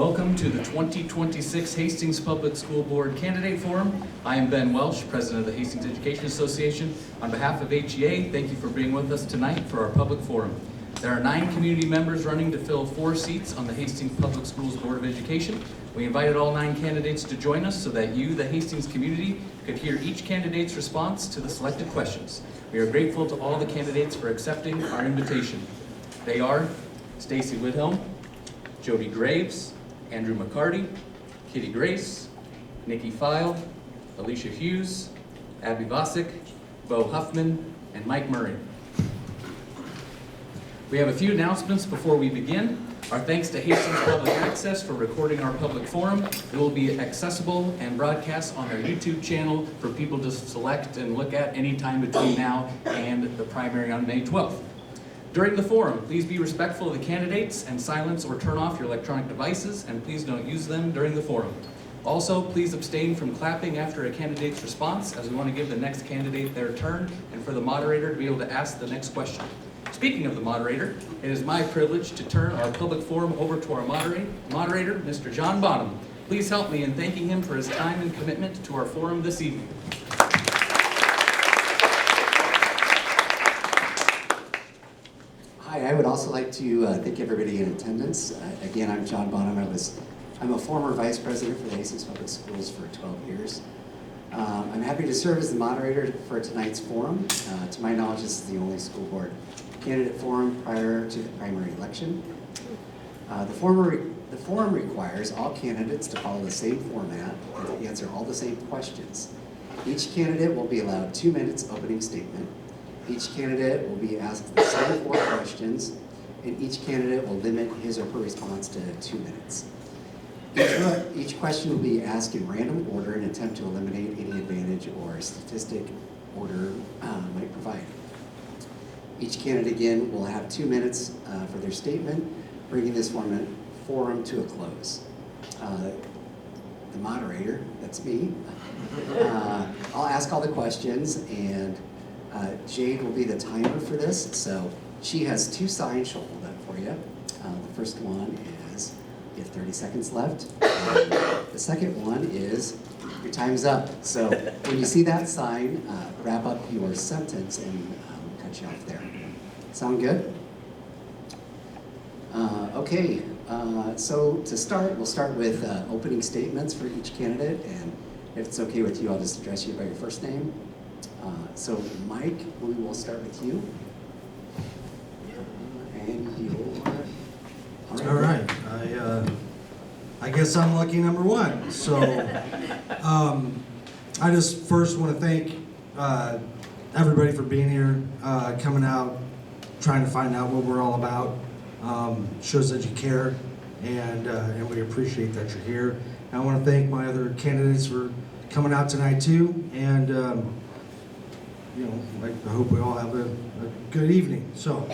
Welcome to the 2026 Hastings Public School Board Candidate Forum. I am Ben Welsh, President of the Hastings Education Association. On behalf of HEA, thank you for being with us tonight for our public forum. There are 9 community members running to fill 4 seats on the Hastings Public Schools Board of Education. We invited all 9 candidates to join us so that you, the Hastings community, could hear each candidate's response to the selected questions. We are grateful to all the candidates for accepting our invitation. They are Stacy Whithelm, Jody Graves, Andrew McCarty, Kitty Grace, Nikki File, Alicia Hughes, Abby Vosick, Bo Huffman, and Mike Murray. We have a few announcements before we begin. Our thanks to Hastings Public Access for recording our public forum. It will be accessible and broadcast on our YouTube channel for people to select and look at any time between now and the primary on May 12th. During the forum, please be respectful of the candidates and silence or turn off your electronic devices, and please don't use them during the forum. Also, please abstain from clapping after a candidate's response, as we want to give the next candidate their turn and for the moderator to be able to ask the next question. Speaking of the moderator, it is my privilege to turn our public forum over to our moderator, Mr. John Bonham. Please help me in thanking him for his time and commitment to our forum this evening. Hi, I would also like to thank everybody in attendance. Again, I'm John Bonham. I'm a former vice president for the Hastings Public Schools for 12 years. I'm happy to serve as the moderator for tonight's forum. To my knowledge, this is the only school board candidate forum prior to the primary election. The forum requires all candidates to follow the same format and to answer all the same questions. Each candidate will be allowed 2 minutes opening statement. Each candidate will be asked the same 4 questions, and each candidate will limit his or her response to 2 minutes. Each question will be asked in random order in an attempt to eliminate any advantage or statistic order might provide. Each candidate, again, will have 2 minutes for their statement, bringing this forum to a close. The moderator, that's me, I'll ask all the questions, and Jade will be the timer for this. So she has 2 signs she'll hold up for you. The first one is you have 30 seconds left. The second one is your time's up. So when you see that sign, wrap up your sentence and cut you off there. Sound good? Okay, so to start, we'll start with opening statements for each candidate, and if it's okay with you, I'll just address you by your first name. So Mike, we will start with you. And you're... All right. I guess I'm lucky number 1. So I just first want to thank everybody for being here, coming out, trying to find out what we're all about. Shows that you care, and we appreciate that you're here. And I want to thank my other candidates for coming out tonight too, and I hope we all have a good evening. So,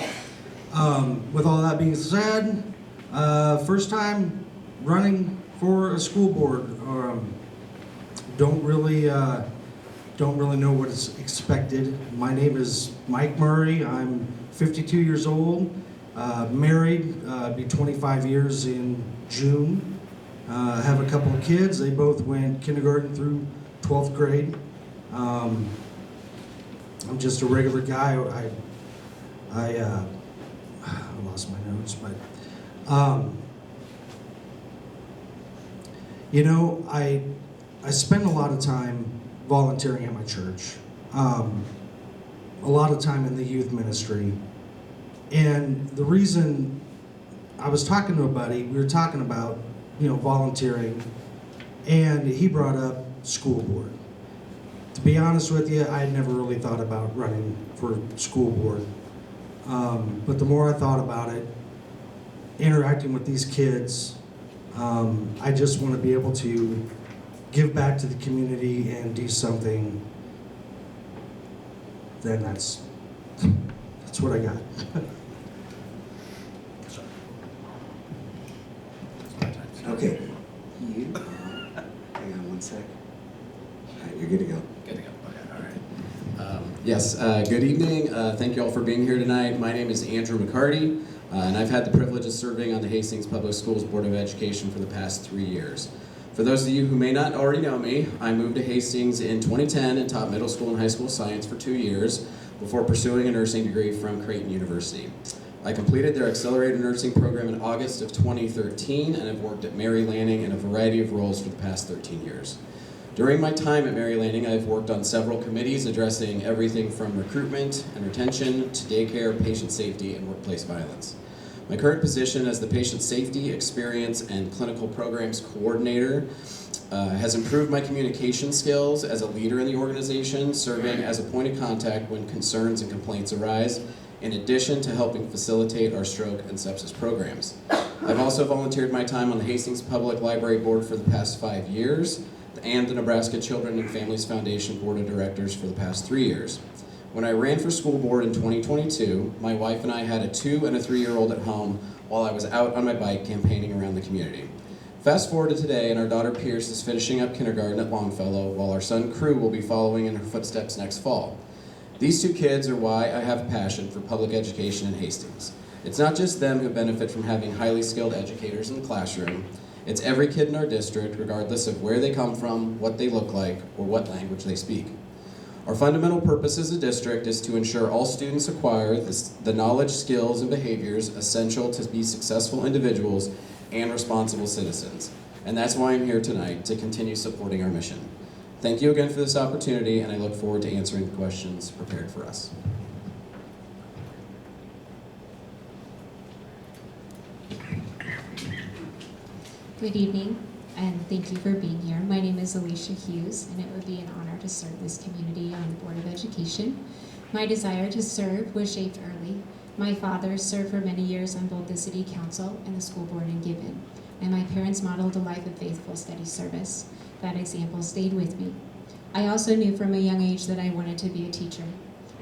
with all that being said, first time running for a school board. Don't really know what is expected. My name is Mike Murray. I'm 52 years old, married, be 25 years in June. Have a couple of kids. They both went kindergarten through 12th grade. I'm just a regular guy. I lost my notes, but I spend a lot of time volunteering at my church, a lot of time in the youth ministry, and the reason I was talking to a buddy, we were talking about volunteering, and he brought up school board. To be honest with you, I had never really thought about running for school board. But the more I thought about it, interacting with these kids, I just want to be able to give back to the community and do something. Then that's what I got. Okay. You, hang on 1 sec. All right, you're good to go. Good to go. Okay, all right. Yes, good evening. Thank you all for being here tonight. My name is Andrew McCarty. and I've had the privilege of serving on the Hastings Public Schools Board of Education for the past 3 years. For those of you who may not already know me, I moved to Hastings in 2010 and taught middle school and high school science for 2 years before pursuing a nursing degree from Creighton University. I completed their accelerated nursing program in August of 2013 and have worked at Mary Lanning in a variety of roles for the past 13 years. During my time at Mary Lanning, I've worked on several committees addressing everything from recruitment and retention to daycare, patient safety, and workplace violence. My current position as the Patient Safety, Experience, and Clinical Programs Coordinator has improved my communication skills as a leader in the organization, serving as a point of contact when concerns and complaints arise, in addition to helping facilitate our stroke and sepsis programs. I've also volunteered my time on the Hastings Public Library Board for the past 5 years, and the Nebraska Children and Families Foundation Board of Directors for the past 3 years. When I ran for school board in 2022, my wife and I had a 2- and 3-year-old at home while I was out on my bike campaigning around the community. Fast forward to today, and our daughter Pierce is finishing up kindergarten at Longfellow, while our son Crew will be following in her footsteps next fall. These 2 kids are why I have a passion for public education in Hastings. It's not just them who benefit from having highly skilled educators in the classroom. It's every kid in our district, regardless of where they come from, what they look like, or what language they speak. Our fundamental purpose as a district is to ensure all students acquire the knowledge, skills, and behaviors essential to be successful individuals and responsible citizens. And that's why I'm here tonight, to continue supporting our mission. Thank you again for this opportunity, and I look forward to answering the questions prepared for us. Good evening, and thank you for being here. My name is Alicia Hughes, and it would be an honor to serve this community on the Board of Education. My desire to serve was shaped early. My father served for many years on both the City Council and the school board in Gibbon, and my parents modeled a life of faithful, steady service. That example stayed with me. I also knew from a young age that I wanted to be a teacher.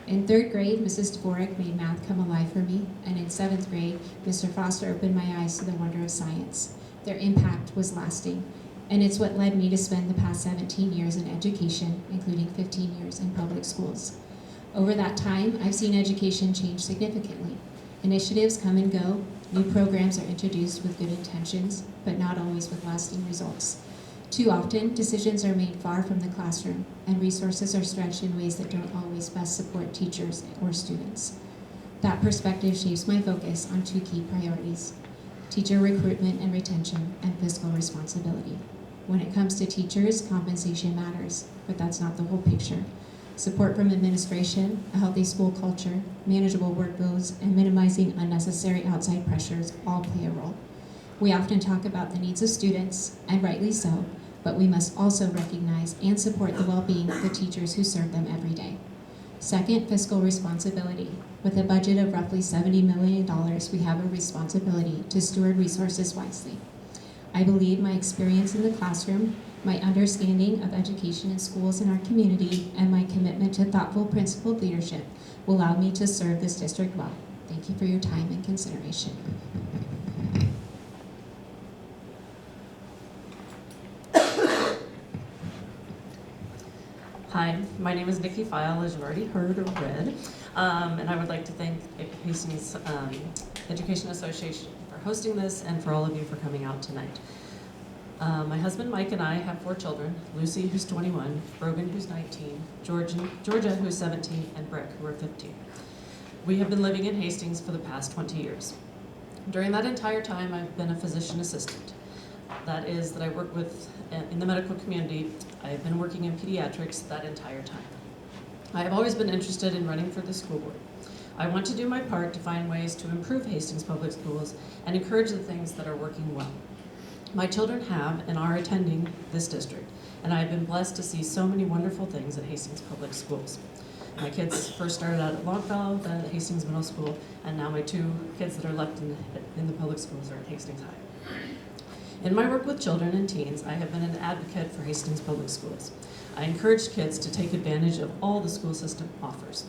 In 3rd grade, Mrs. Dvorak made math come alive for me, and in 7th grade, Mr. Foster opened my eyes to the wonder of science. Their impact was lasting, and it's what led me to spend the past 17 years in education, including 15 years in public schools. Over that time, I've seen education change significantly. Initiatives come and go, new programs are introduced with good intentions, but not always with lasting results. Too often, decisions are made far from the classroom, and resources are stretched in ways that don't always best support teachers or students. That perspective shapes my focus on 2 key priorities: teacher recruitment and retention, and fiscal responsibility. When it comes to teachers, compensation matters, but that's not the whole picture. Support from administration, a healthy school culture, manageable workloads, and minimizing unnecessary outside pressures all play a role. We often talk about the needs of students, and rightly so, but we must also recognize and support the well-being of the teachers who serve them every day. Second, fiscal responsibility. With a budget of roughly $70 million, we have a responsibility to steward resources wisely. I believe my experience in the classroom, my understanding of education in schools in our community, and my commitment to thoughtful, principled leadership will allow me to serve this district well. Thank you for your time and consideration. Hi, my name is Nikki File, as you've already heard or read, and I would like to thank Hastings Education Association for hosting this and for all of you for coming out tonight. My husband Mike and I have 4 children: Lucy, who's 21, Brogan, who's 19, Georgia, who's 17, and Brick, who are 15. We have been living in Hastings for the past 20 years. During that entire time, I've been a physician assistant. That is, that I work with in the medical community. I've been working in pediatrics that entire time. I have always been interested in running for the school board. I want to do my part to find ways to improve Hastings Public Schools and encourage the things that are working well. My children have and are attending this district, and I have been blessed to see so many wonderful things at Hastings Public Schools. My kids first started out at Longfellow, then at Hastings Middle School, and now my 2 kids that are left in the public schools are at Hastings High. In my work with children and teens, I have been an advocate for Hastings Public Schools. I encourage kids to take advantage of all the school system offers.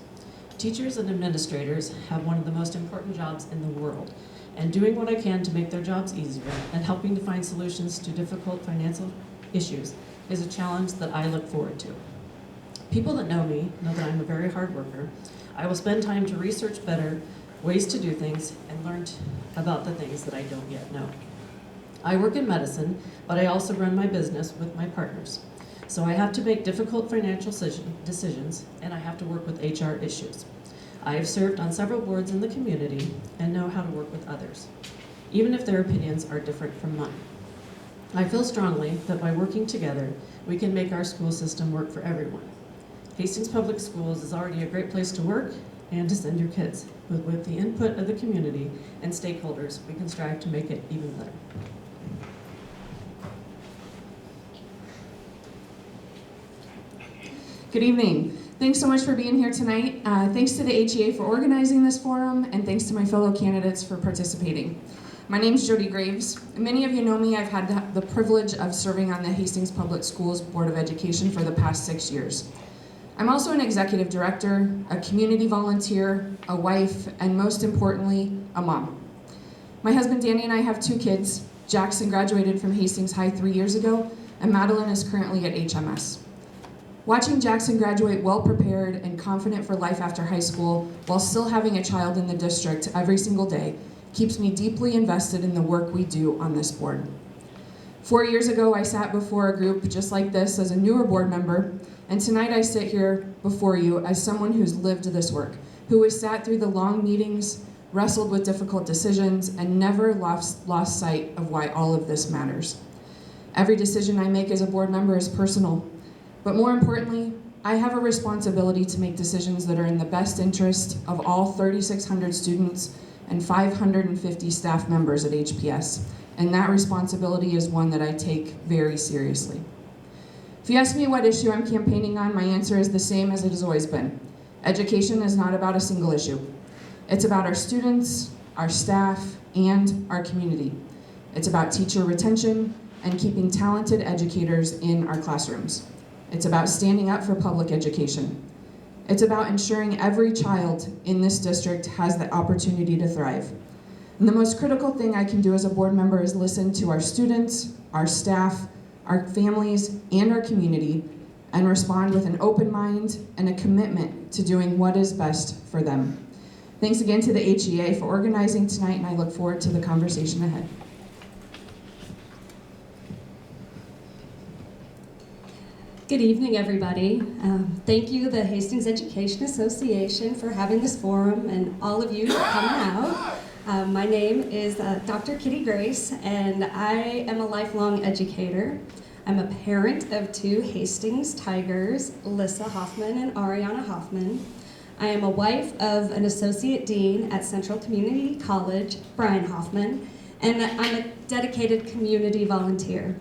Teachers and administrators have one of the most important jobs in the world, and doing what I can to make their jobs easier and helping to find solutions to difficult financial issues is a challenge that I look forward to. People that know me know that I'm a very hard worker. I will spend time to research better ways to do things, and learned about the things that I don't yet know. I work in medicine, but I also run my business with my partners. So I have to make difficult financial decisions, and I have to work with HR issues. I have served on several boards in the community and know how to work with others, even if their opinions are different from mine. I feel strongly that by working together, we can make our school system work for everyone. Hastings Public Schools is already a great place to work and to send your kids. But with the input of the community and stakeholders, we can strive to make it even better. Good evening. Thanks so much for being here tonight. Thanks to the HEA for organizing this forum, and thanks to my fellow candidates for participating. My name is Jody Graves. Many of you know me. I've had the privilege of serving on the Hastings Public Schools Board of Education for the past 6 years. I'm also an executive director, a community volunteer, a wife, and most importantly, a mom. My husband Danny and I have 2 kids. Jackson graduated from Hastings High 3 years ago, and Madeline is currently at HMS. Watching Jackson graduate well prepared and confident for life after high school while still having a child in the district every single day keeps me deeply invested in the work we do on this board. 4 years ago, I sat before a group just like this as a newer board member, and tonight I sit here before you as someone who's lived this work, who has sat through the long meetings, wrestled with difficult decisions, and never lost sight of why all of this matters. Every decision I make as a board member is personal. But more importantly, I have a responsibility to make decisions that are in the best interest of all 3,600 students and 550 staff members at HPS, and that responsibility is one that I take very seriously. If you ask me what issue I'm campaigning on, my answer is the same as it has always been. Education is not about a single issue. It's about our students, our staff, and our community. It's about teacher retention and keeping talented educators in our classrooms. It's about standing up for public education. It's about ensuring every child in this district has the opportunity to thrive. And the most critical thing I can do as a board member is listen to our students, our staff, our families, and our community, and respond with an open mind and a commitment to doing what is best for them. Thanks again to the HEA for organizing tonight, and I look forward to the conversation ahead. Good evening, everybody. Thank you, the Hastings Education Association, for having this forum and all of you for coming out. My name is Dr. Kitty Grace, and I am a lifelong educator. I'm a parent of 2 Hastings Tigers, Alyssa Hoffman and Ariana Hoffman. I am a wife of an associate dean at Central Community College, Brian Hoffman, and I'm a dedicated community volunteer.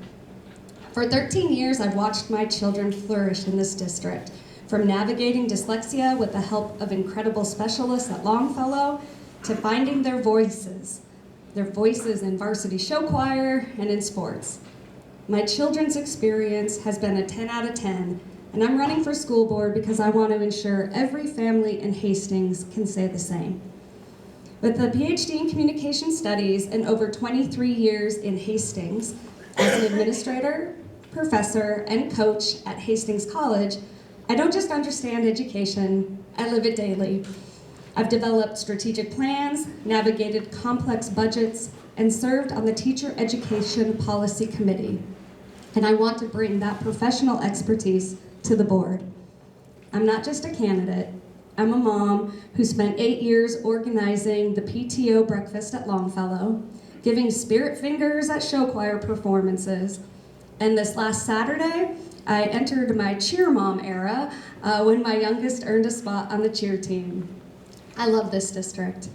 For 13 years, I've watched my children flourish in this district, from navigating dyslexia with the help of incredible specialists at Longfellow to finding their voices in varsity show choir and in sports. My children's experience has been a 10 out of 10, and I'm running for school board because I want to ensure every family in Hastings can say the same. With a PhD in communication studies and over 23 years in Hastings as an administrator, professor, and coach at Hastings College, I don't just understand education, I live it daily. I've developed strategic plans, navigated complex budgets, and served on the Teacher Education Policy Committee. And I want to bring that professional expertise to the board. I'm not just a candidate, I'm a mom who spent 8 years organizing the PTO breakfast at Longfellow, giving spirit fingers at show choir performances. And this last Saturday, I entered my cheer mom era when my youngest earned a spot on the cheer team. I love this district.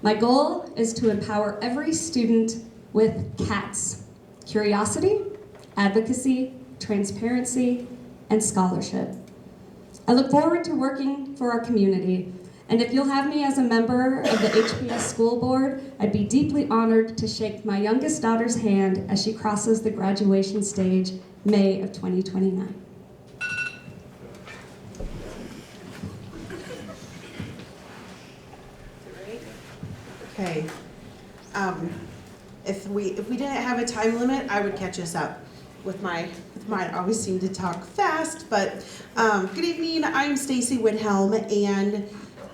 My goal is to empower every student with CATS: curiosity, advocacy, transparency, and scholarship. I look forward to working for our community, and if you'll have me as a member of the HPS School Board, I'd be deeply honored to shake my youngest daughter's hand as she crosses the graduation stage, May of 2029. Okay. If we didn't have a time limit, I would catch us up with mine. I always seem to talk fast, but good evening. I'm Stacy Widhelm, and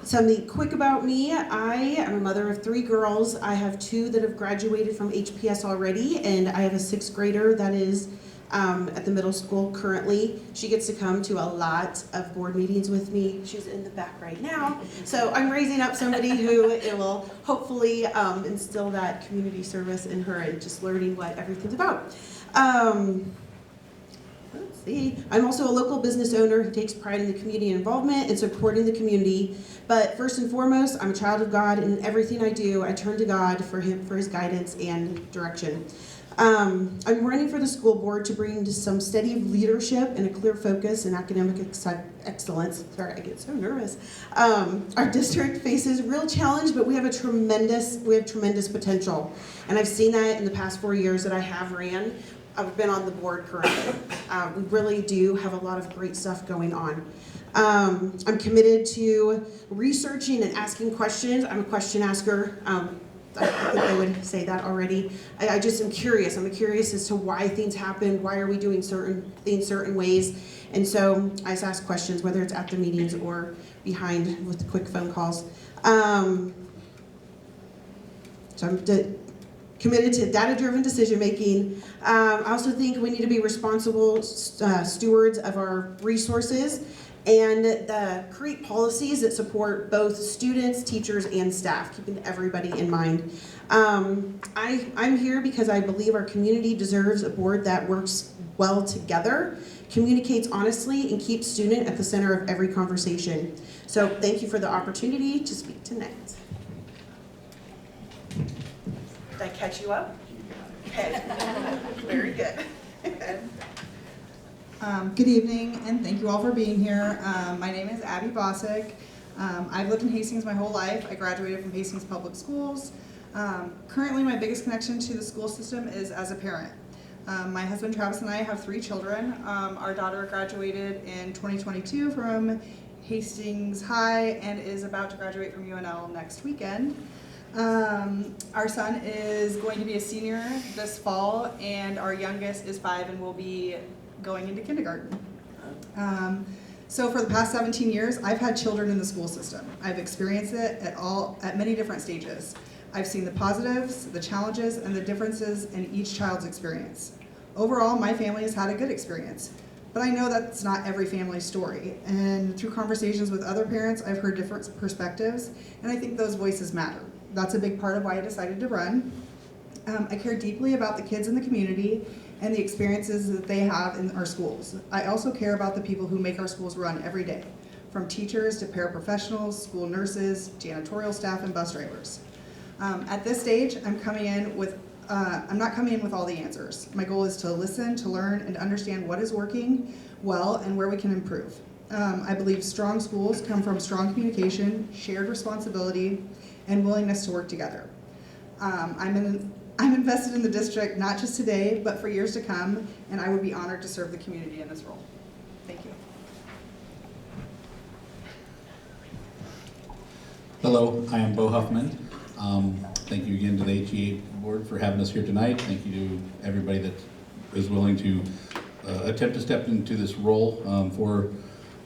Something quick about me, I am a mother of 3 girls. I have 2 that have graduated from HPS already, and I have a 6th grader that is at the middle school currently. She gets to come to a lot of board meetings with me. She's in the back right now. So I'm raising up somebody who it will hopefully instill that community service in her and just learning what everything's about. Let's see. I'm also a local business owner who takes pride in the community involvement and supporting the community. But first and foremost, I'm a child of God, and in everything I do, I turn to God for His guidance and direction. I'm running for the school board to bring some steady leadership and a clear focus in academic excellence. Sorry, I get so nervous. Our district faces real challenge, but we have tremendous potential. And I've seen that in the past 4 years that I have ran. I've been on the board currently. We really do have a lot of great stuff going on. I'm committed to researching and asking questions. I'm a question asker. I think I would say that already. I just am curious. I'm curious as to why things happen, why are we doing certain things certain ways. And so I just ask questions, whether it's at the meetings or behind with quick phone calls. So I'm committed to data-driven decision-making. I also think we need to be responsible stewards of our resources and create policies that support both students, teachers, and staff, keeping everybody in mind. I'm here because I believe our community deserves a board that works well together, communicates honestly, and keeps student at the center of every conversation. So thank you for the opportunity to speak tonight. Did I catch you up? Okay, very good. Good evening, and thank you all for being here. My name is Abby Bosick. I've lived in Hastings my whole life. I graduated from Hastings Public Schools. Currently, my biggest connection to the school system is as a parent. My husband Travis and I have 3 children. Our daughter graduated in 2022 from Hastings High and is about to graduate from UNL next weekend. Our son is going to be a senior this fall, and our youngest is 5 and will be going into kindergarten. So for the past 17 years, I've had children in the school system. I've experienced it at many different stages. I've seen the positives, the challenges, and the differences in each child's experience. Overall, my family has had a good experience, but I know that's not every family's story. And through conversations with other parents, I've heard different perspectives, and I think those voices matter. That's a big part of why I decided to run. I care deeply about the kids in the community and the experiences that they have in our schools. I also care about the people who make our schools run every day, from teachers to paraprofessionals, school nurses, janitorial staff, and bus drivers. At this stage, I'm not coming in with all the answers. My goal is to listen, to learn, and to understand what is working well and where we can improve. I believe strong schools come from strong communication, shared responsibility, and willingness to work together. I'm invested in the district, not just today, but for years to come, and I would be honored to serve the community in this role. Thank you. Hello, I am Bo Huffman. Thank you again to the HEA board for having us here tonight. Thank you to everybody that is willing to attempt to step into this role for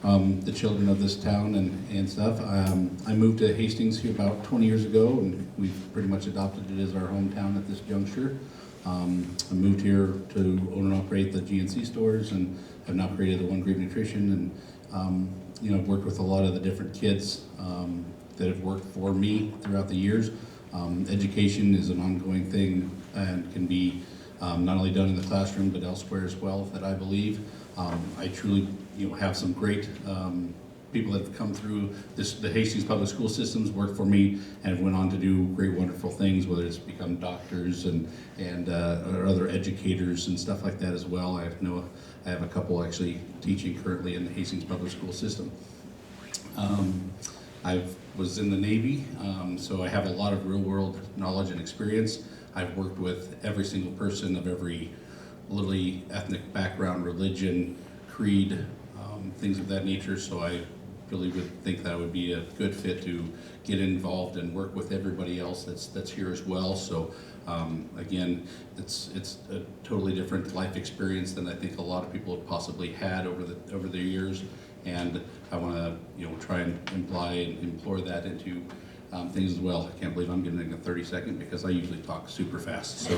the children of this town and stuff. I moved to Hastings here about 20 years ago, and we've pretty much adopted it as our hometown at this juncture. I moved here to own and operate the GNC stores, and have now created the One Great Nutrition, and I've worked with a lot of the different kids that have worked for me throughout the years. Education is an ongoing thing and can be not only done in the classroom but elsewhere as well, that I believe. I truly have some great people that have come through the Hastings Public School systems, worked for me, and have went on to do great, wonderful things, whether it's become doctors and or other educators and stuff like that as well. I have a couple actually teaching currently in the Hastings Public School system. I was in the Navy, so I have a lot of real-world knowledge and experience. I've worked with every single person of every literally ethnic background, religion, creed, things of that nature, so I really would think that would be a good fit to get involved and work with everybody else that's here as well. So again, it's a totally different life experience than I think a lot of people have possibly had over the years, and I want to, try and imply and implore that into things as well. I can't believe I'm getting a 30-second because I usually talk super fast. So,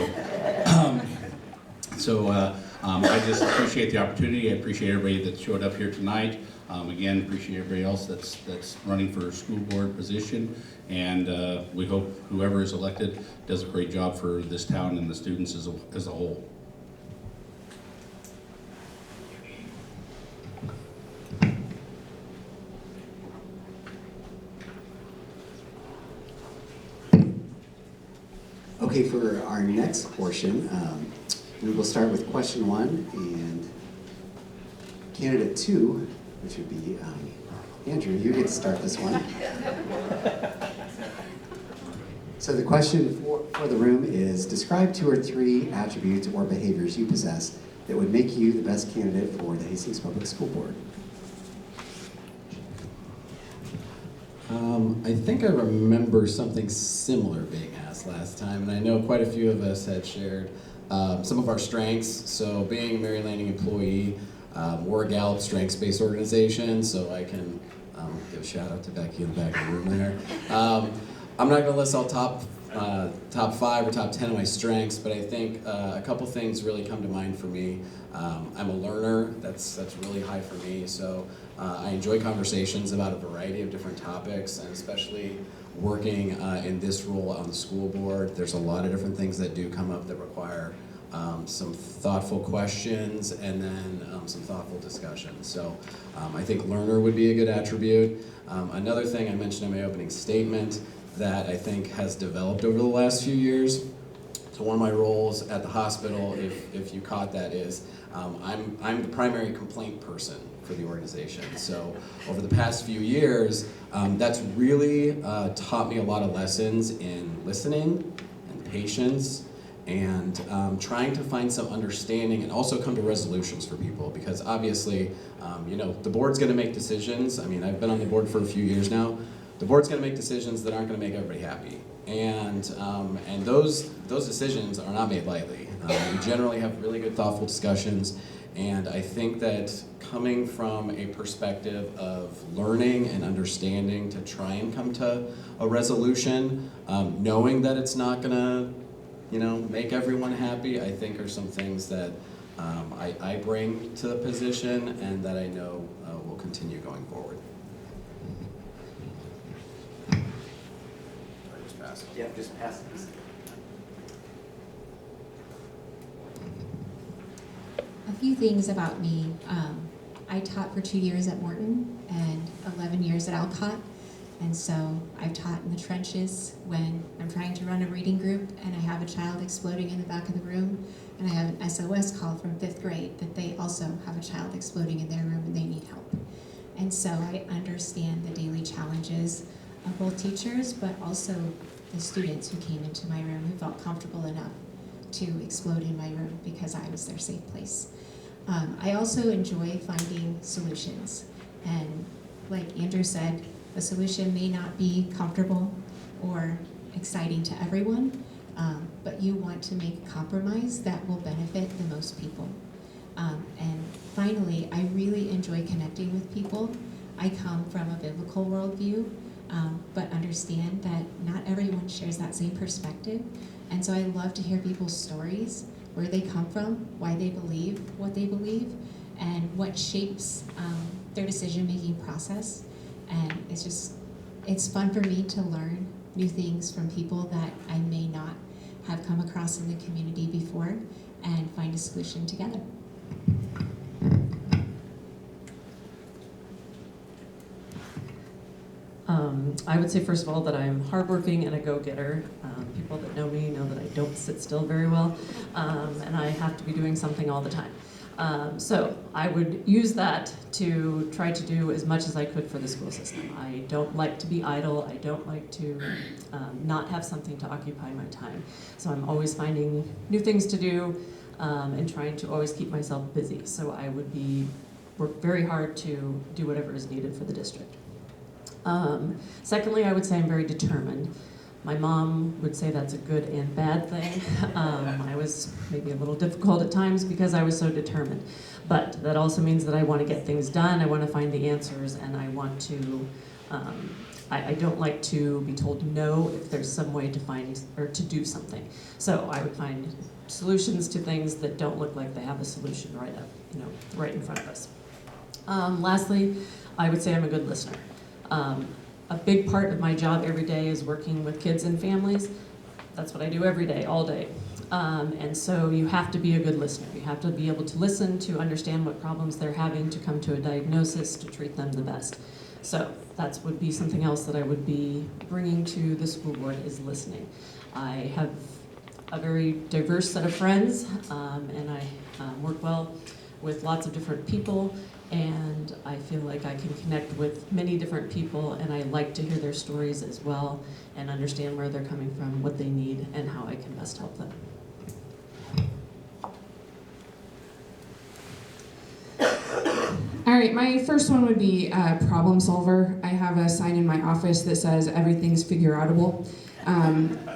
I just appreciate the opportunity. I appreciate everybody that showed up here tonight. Again, appreciate everybody else that's running for a school board position, and we hope whoever is elected does a great job for this town and the students as a whole. Okay, for our next portion, we will start with question 1, and candidate 2, which would be Andrew, you get to start this one. So the question for the room is, describe 2 or 3 attributes or behaviors you possess that would make you the best candidate for the Hastings Public School Board. I think I remember something similar being asked last time, and I know quite a few of us had shared some of our strengths. So being a Mary Lanning employee, we're a Gallup strengths-based organization, so I can give a shout out to Becky in the back of the room there. I'm not going to list all top 5 or top 10 of my strengths, but I think a couple things really come to mind for me. I'm a learner. That's really high for me. So I enjoy conversations about a variety of different topics, and especially working in this role on the school board. There's a lot of different things that do come up that require some thoughtful questions and then some thoughtful discussions. So I think learner would be a good attribute. Another thing I mentioned in my opening statement that I think has developed over the last few years. So one of my roles at the hospital, if you caught that, is I'm the primary complaint person for the organization. So over the past few years, that's really taught me a lot of lessons in listening and patience and trying to find some understanding and also come to resolutions for people, because obviously, the board's gonna make decisions. I mean, I've been on the board for a few years now. The board's going to make decisions that aren't going to make everybody happy, and those decisions are not made lightly. We generally have really good, thoughtful discussions, and I think that coming from a perspective of learning and understanding to try and come to a resolution, knowing that it's not going to, make everyone happy, I think are some things that I bring to the position and that I know will continue going forward. Yeah, just pass this. A few things about me. I taught for 2 years at Morton and 11 years at Alcott. And so I've taught in the trenches when I'm trying to run a reading group and I have a child exploding in the back of the room, and I have an SOS call from 5th grade that they also have a child exploding in their room and they need help. And so I understand the daily challenges of both teachers, but also the students who came into my room who felt comfortable enough to explode in my room because I was their safe place. I also enjoy finding solutions. And like Andrew said, a solution may not be comfortable or exciting to everyone, but you want to make a compromise that will benefit the most people. And finally, I really enjoy connecting with people. I come from a biblical worldview, but understand that not everyone shares that same perspective. And so I love to hear people's stories, where they come from, why they believe what they believe, and what shapes their decision-making process. And it's fun for me to learn new things from people that I may not have come across in the community before and find a solution together. I would say, first of all, that I'm hardworking and a go-getter. People that know me know that I don't sit still very well, and I have to be doing something all the time. So I would use that to try to do as much as I could for the school system. I don't like to be idle. I don't like to not have something to occupy my time. So I'm always finding new things to do and trying to always keep myself busy. So I would work very hard to do whatever is needed for the district. Secondly, I would say I'm very determined. My mom would say that's a good and bad thing. I was maybe a little difficult at times because I was so determined. But that also means that I want to get things done, I want to find the answers, and I want to, I don't like to be told no if there's some way to find or to do something. So I would find solutions to things that don't look like they have a solution right up, right in front of us. Lastly, I would say I'm a good listener. A big part of my job every day is working with kids and families. That's what I do every day, all day. And so you have to be a good listener. You have to be able to listen, to understand what problems they're having, to come to a diagnosis, to treat them the best. So that would be something else that I would be bringing to the school board, is listening. I have a very diverse set of friends, and I work well with lots of different people, and I feel like I can connect with many different people, and I like to hear their stories as well and understand where they're coming from, what they need, and how I can best help them. All right, my first one would be problem solver. I have a sign in my office that says everything's figure-outable.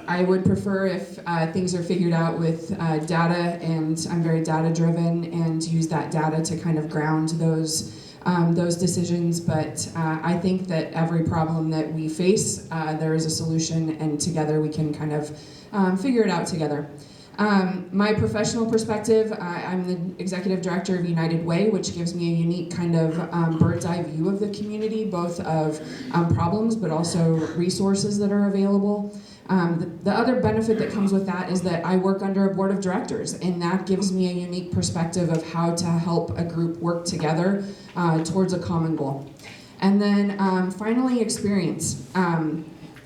I would prefer if things are figured out with data, and I'm very data-driven, and use that data to kind of ground those decisions. But I think that every problem that we face, there is a solution, and together we can kind of figure it out together. My professional perspective, I'm the executive director of United Way, which gives me a unique kind of bird's eye view of the community, both of problems but also resources that are available. The other benefit that comes with that is that I work under a board of directors, and that gives me a unique perspective of how to help a group work together towards a common goal. And then finally, experience.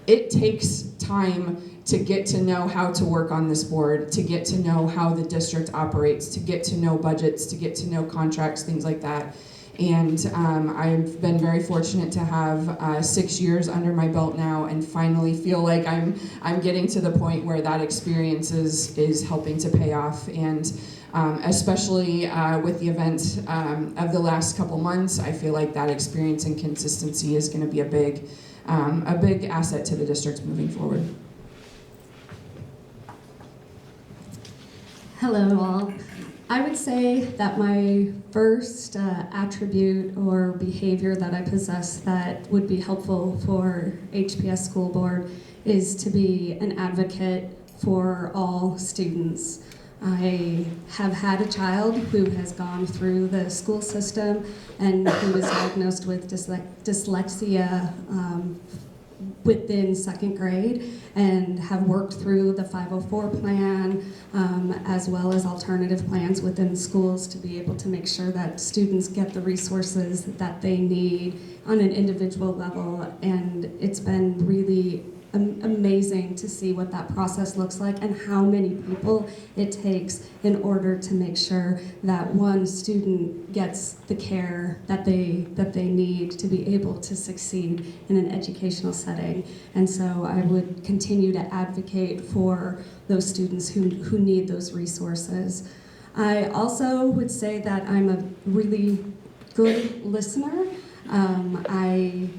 It takes time to get to know how to work on this board, to get to know how the district operates, to get to know budgets, to get to know contracts, things like that. And I've been very fortunate to have 6 years under my belt now, and finally feel like I'm getting to the point where that experience is helping to pay off. And especially with the event of the last couple months, I feel like that experience and consistency is going to be a big asset to the district moving forward. Hello all. I would say that my first attribute or behavior that I possess that would be helpful for HPS School Board is to be an advocate for all students. I have had a child who has gone through the school system and who was diagnosed with dyslexia within second grade, and have worked through the 504 plan as well as alternative plans within schools to be able to make sure that students get the resources that they need on an individual level. And it's been really amazing to see what that process looks like and how many people it takes in order to make sure that one student gets the care that they need to be able to succeed in an educational setting. And so I would continue to advocate for those students who need those resources. I also would say that I'm a really good listener. I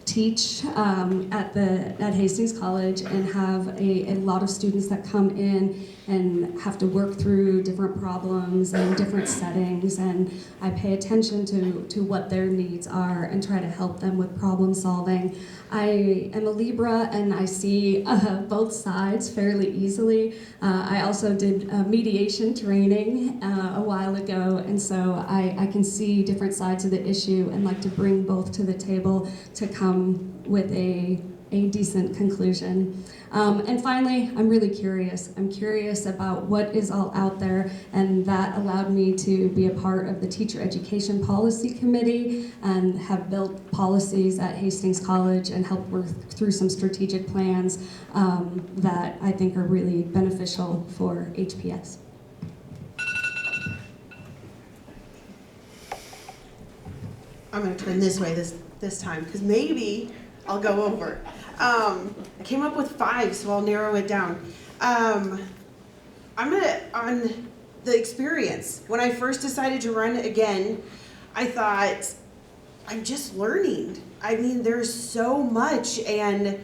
teach at Hastings College and have a lot of students that come in and have to work through different problems and different settings, and I pay attention to what their needs are and try to help them with problem solving. I am a Libra, and I see both sides fairly easily. I also did mediation training a while ago, and so I can see different sides of the issue and like to bring both to the table to come with a decent conclusion. And finally, I'm really curious. I'm curious about what is all out there, and that allowed me to be a part of the Teacher Education Policy Committee and have built policies at Hastings College and helped work through some strategic plans that I think are really beneficial for HPS. I'm going to turn this way this time, because maybe I'll go over. I came up with 5, so I'll narrow it down. I'm on the experience. When I first decided to run again, I thought, I'm just learning. I mean, there's so much, and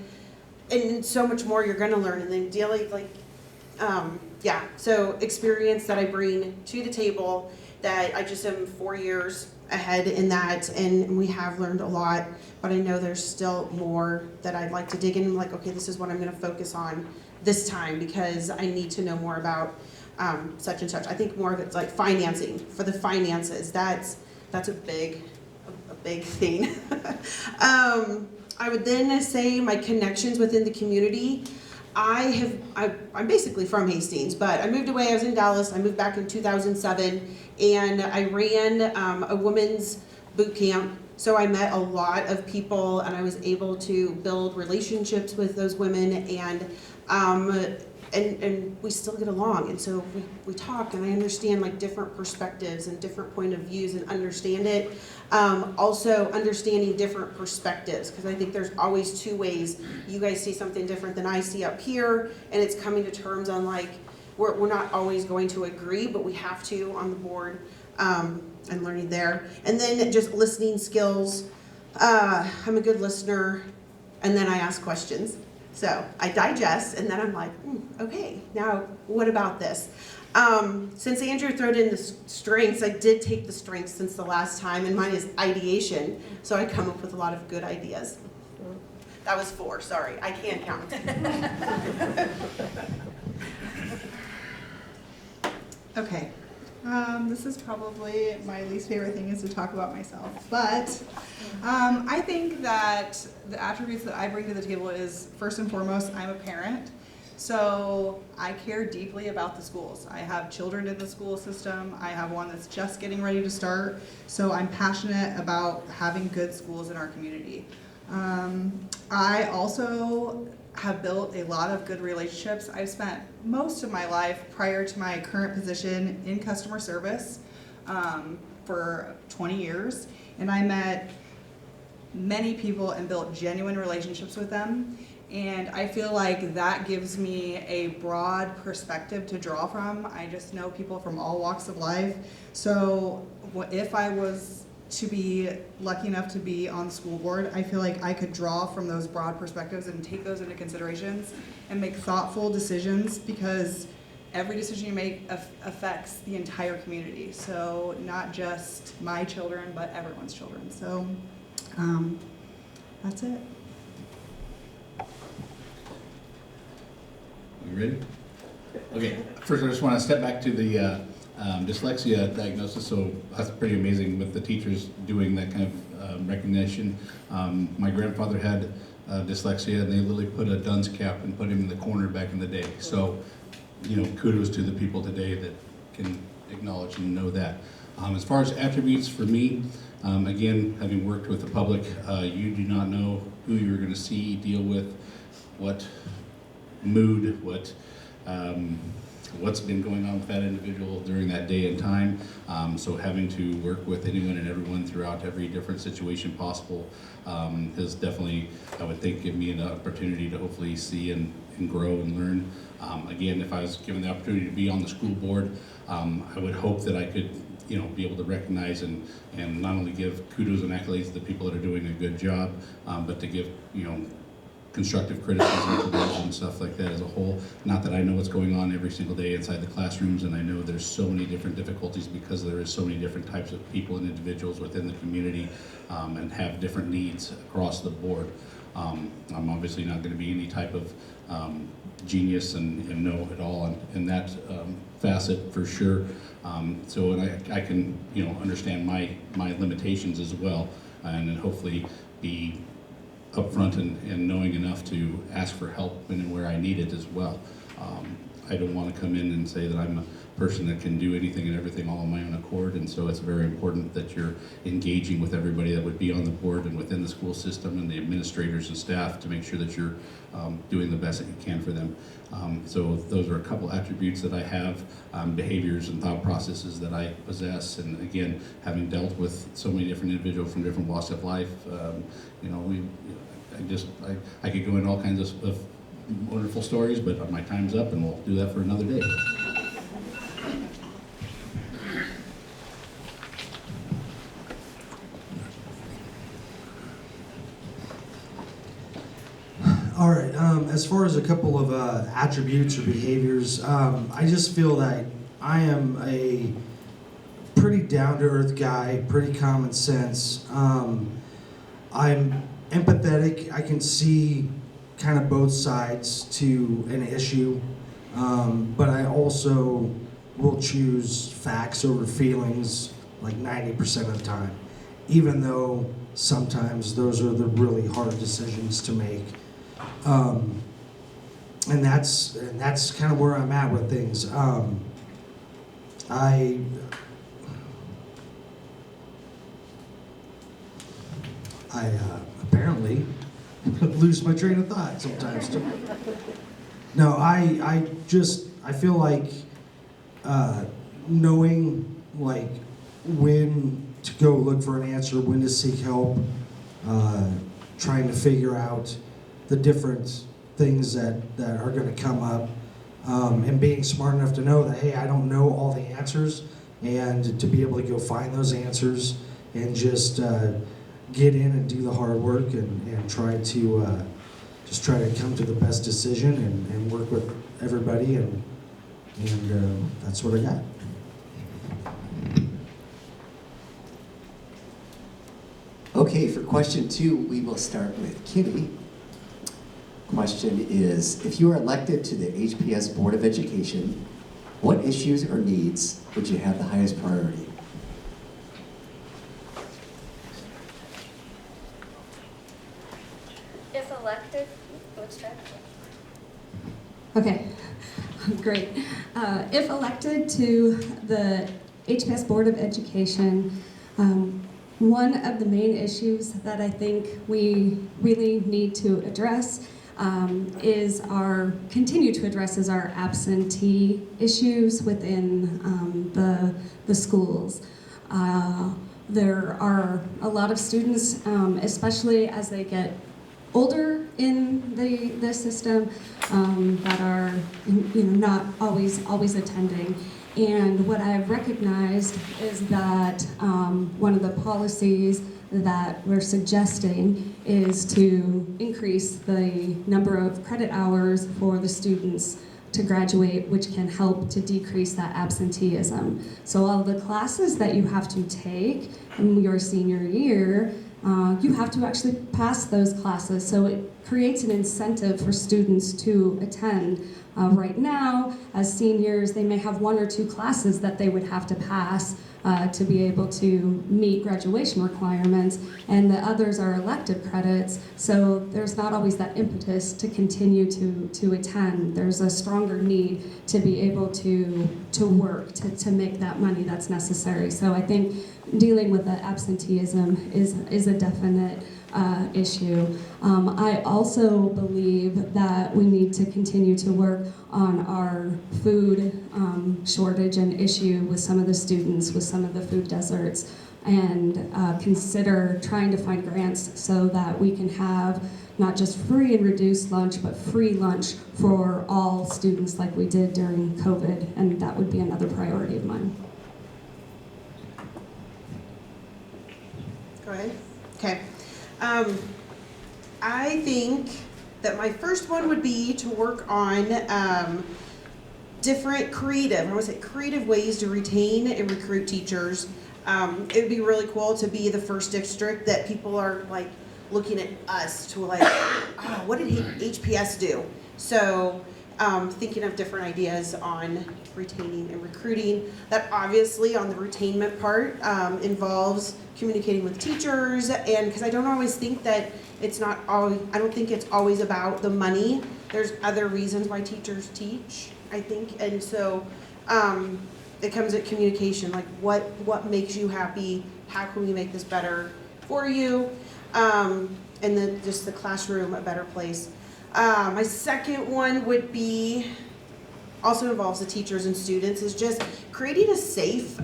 and so much more you're gonna learn, and then dealing, like, yeah, so experience that I bring to the table, that I just am 4 years ahead in that, and we have learned a lot, but I know there's still more that I'd like to dig in. I'm like, okay, this is what I'm gonna focus on this time, because I need to know more about such and such. I think more of it's like financing, for the finances, that's a big thing. I would then say my connections within the community. I'm basically from Hastings, but I moved away. I was in Dallas. I moved back in 2007, and I ran a women's boot camp. So I met a lot of people, and I was able to build relationships with those women, and we still get along. And so we talk, and I understand like different perspectives and different point of views, and understand it. Also understanding different perspectives, because I think there's always two ways. You guys see something different than I see up here, and it's coming to terms on like, we're not always going to agree, but we have to on the board, and learning there. And then just listening skills. I'm a good listener, and then I ask questions. So I digest, and then I'm like, okay, now what about this? Since Andrew threw in the strengths, I did take the strengths since the last time, and mine is ideation, so I come up with a lot of good ideas. That was 4, sorry, I can't count. Okay, this is probably my least favorite thing, is to talk about myself, but I think that the attributes that I bring to the table is, first and foremost, I'm a parent. So I care deeply about the schools. I have children in the school system. I have one that's just getting ready to start. So I'm passionate about having good schools in our community. I also have built a lot of good relationships. I've spent most of my life prior to my current position in customer service for 20 years. And I met many people and built genuine relationships with them. And I feel like that gives me a broad perspective to draw from. I just know people from all walks of life. So if I was to be lucky enough to be on the school board, I feel like I could draw from those broad perspectives and take those into considerations and make thoughtful decisions, because every decision you make affects the entire community. So not just my children, but everyone's children. So that's it. You ready? Okay, first I just want to step back to the dyslexia diagnosis. So that's pretty amazing with the teachers doing that kind of recognition. My grandfather had dyslexia, and they literally put a dunce cap and put him in the corner back in the day. So, you know, kudos to the people today that can acknowledge and know that. As far as attributes for me, again, having worked with the public, you do not know who you're going to see, deal with, what mood, what's been going on with that individual during that day and time. So having to work with anyone and everyone throughout every different situation possible has definitely, I would think, given me an opportunity to hopefully see and grow and learn. Again, if I was given the opportunity to be on the school board, I would hope that I could, you know, be able to recognize and not only give kudos and accolades to the people that are doing a good job, but to give, you know, constructive criticism and stuff like that as a whole. Not that I know what's going on every single day inside the classrooms, and I know there's so many different difficulties because there is so many different types of people and individuals within the community and have different needs across the board. I'm obviously not going to be any type of genius and know it all in that facet for sure. So I can, you know, understand my limitations as well, and then hopefully be upfront and knowing enough to ask for help when and where I need it as well. I don't want to come in and say that I'm a person that can do anything and everything all on my own accord, and so it's very important that you're engaging with everybody that would be on the board and within the school system and the administrators and staff to make sure that you're doing the best that you can for them. So those are a couple attributes that I have, behaviors and thought processes that I possess, and again, having dealt with so many different individuals from different walks of life, you know, I could go into all kinds of wonderful stories, but my time's up, and we'll do that for another day. All right, as far as a couple of attributes or behaviors, I just feel that I am a pretty down-to-earth guy, pretty common sense. I'm empathetic. I can see kind of both sides to an issue, but I also will choose facts over feelings like 90% of the time, even though sometimes those are the really hard decisions to make. And that's kind of where I'm at with things. I apparently lose my train of thought sometimes too. No, I feel like knowing like when to go look for an answer, when to seek help, trying to figure out the different things that are going to come up, and being smart enough to know that, hey, I don't know all the answers, and to be able to go find those answers and just get in and do the hard work and try to just try to come to the best decision and work with everybody, and that's what I got. Okay, for question 2, we will start with Kitty. Question is, if you are elected to the HPS Board of Education, what issues or needs would you have the highest priority? If elected, what's that? Okay, great. If elected to the HPS Board of Education, one of the main issues that I think we really need to address is continue to address our absentee issues within the schools. There are a lot of students, especially as they get older in the system, that are not always attending. And what I've recognized is that one of the policies that we're suggesting is to increase the number of credit hours for the students to graduate, which can help to decrease that absenteeism. So all of the classes that you have to take in your senior year, you have to actually pass those classes. So it creates an incentive for students to attend. Right now, as seniors, they may have 1 or 2 classes that they would have to pass to be able to meet graduation requirements, and the others are elective credits, so there's not always that impetus to continue to attend. There's a stronger need to be able to work, to make that money that's necessary. So I think dealing with the absenteeism is a definite issue. I also believe that we need to continue to work on our food shortage and issue with some of the students, with some of the food deserts, and consider trying to find grants so that we can have not just free and reduced lunch, but free lunch for all students like we did during COVID, and that would be another priority of mine. Go ahead. Okay. I think that my first one would be to work on different creative ways to retain and recruit teachers. It would be really cool to be the first district that people are like looking at us to like, oh, what did HPS do? So thinking of different ideas on retaining and recruiting. That obviously on the retainment part involves communicating with teachers, and because I don't always think that it's not always, I don't think it's always about the money. There's other reasons why teachers teach, I think, and so it comes at communication, like what makes you happy, how can we make this better for you, and then just the classroom a better place. My second one would be, also involves the teachers and students, is just creating a safe,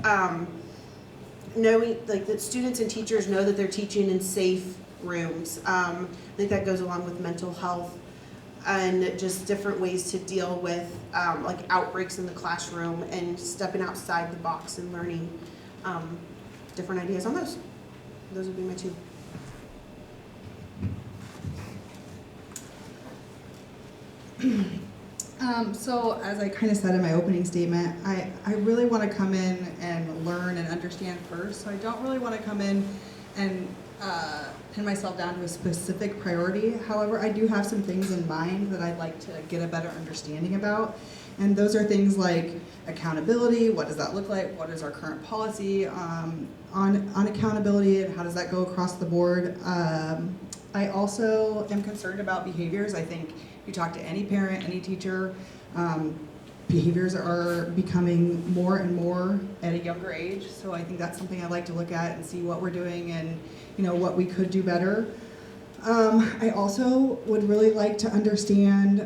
knowing like that students and teachers know that they're teaching in safe rooms. I think that goes along with mental health and just different ways to deal with like outbreaks in the classroom and stepping outside the box and learning different ideas on those. Those would be my 2. So as I kind of said in my opening statement, I really want to come in and learn and understand first. So I don't really want to come in and pin myself down to a specific priority. However, I do have some things in mind that I'd like to get a better understanding about. And those are things like accountability. What does that look like? What is our current policy on accountability, and how does that go across the board? I also am concerned about behaviors. I think if you talk to any parent, any teacher, behaviors are becoming more and more at a younger age. So I think that's something I'd like to look at and see what we're doing and what we could do better. I also would really like to understand,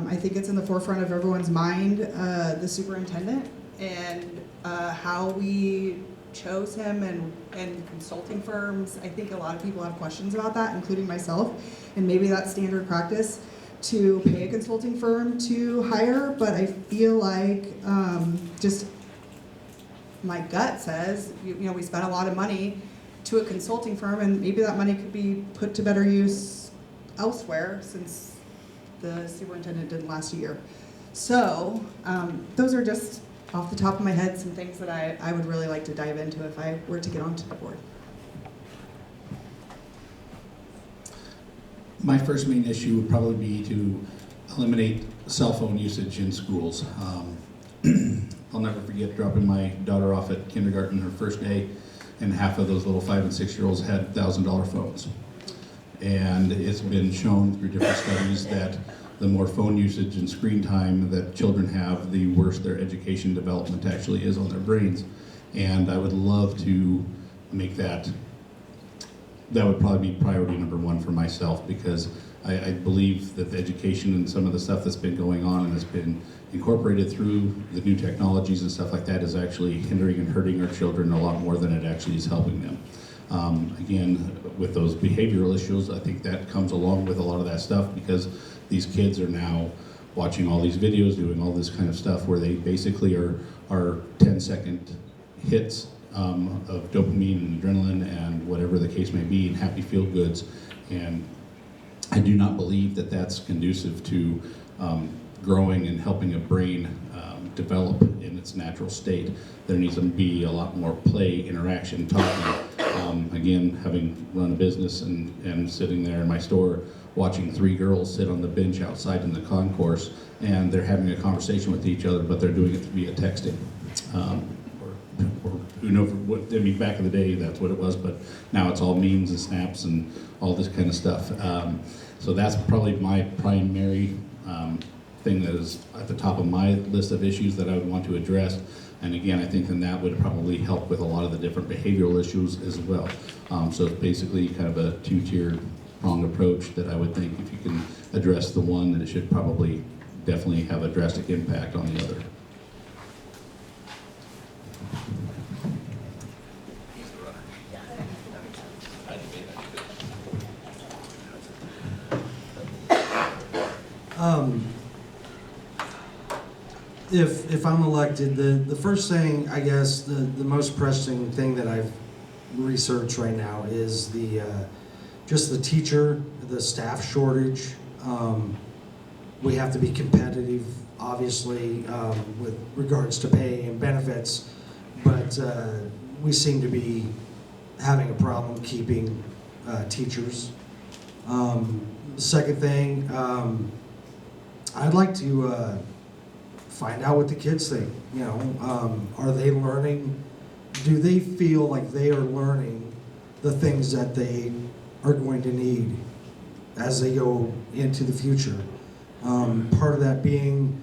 I think it's in the forefront of everyone's mind, the superintendent and how we chose him and consulting firms. I think a lot of people have questions about that, including myself, and maybe that's standard practice to pay a consulting firm to hire, but I feel like just my gut says, we spent a lot of money to a consulting firm, and maybe that money could be put to better use elsewhere since the superintendent didn't last a year. So those are just off the top of my head some things that I would really like to dive into if I were to get onto the board. My first main issue would probably be to eliminate cell phone usage in schools. I'll never forget dropping my daughter off at kindergarten her first day, and half of those little 5 and 6 year olds had $1,000 phones. And it's been shown through different studies that the more phone usage and screen time that children have, the worse their education development actually is on their brains. And I would love to make that would probably be priority number one for myself, because I believe that the education and some of the stuff that's been going on and that's been incorporated through the new technologies and stuff like that is actually hindering and hurting our children a lot more than it actually is helping them. Again, with those behavioral issues, I think that comes along with a lot of that stuff, because these kids are now watching all these videos, doing all this kind of stuff where they basically are 10-second hits of dopamine and adrenaline and whatever the case may be, and happy feel goods. And I do not believe that that's conducive to growing and helping a brain develop in its natural state. There needs to be a lot more play, interaction, talking. Again, having run a business and sitting there in my store watching 3 girls sit on the bench outside in the concourse, and they're having a conversation with each other, but they're doing it via texting. Or who knows what, I mean, back in the day that's what it was, but now it's all memes and snaps and all this kind of stuff. So that's probably my primary thing that is at the top of my list of issues that I would want to address. And again, I think then that would probably help with a lot of the different behavioral issues as well. So it's basically kind of a 2-tiered pronged approach that I would think if you can address the one, then it should probably definitely have a drastic impact on the other. If I'm elected, the first thing, I guess, the most pressing thing that I've researched right now is just the teacher, the staff shortage. We have to be competitive, obviously, with regards to pay and benefits, but we seem to be having a problem keeping teachers. The second thing, I'd like to find out what the kids think. Are they learning? Do they feel like they are learning the things that they are going to need as they go into the future? Part of that being,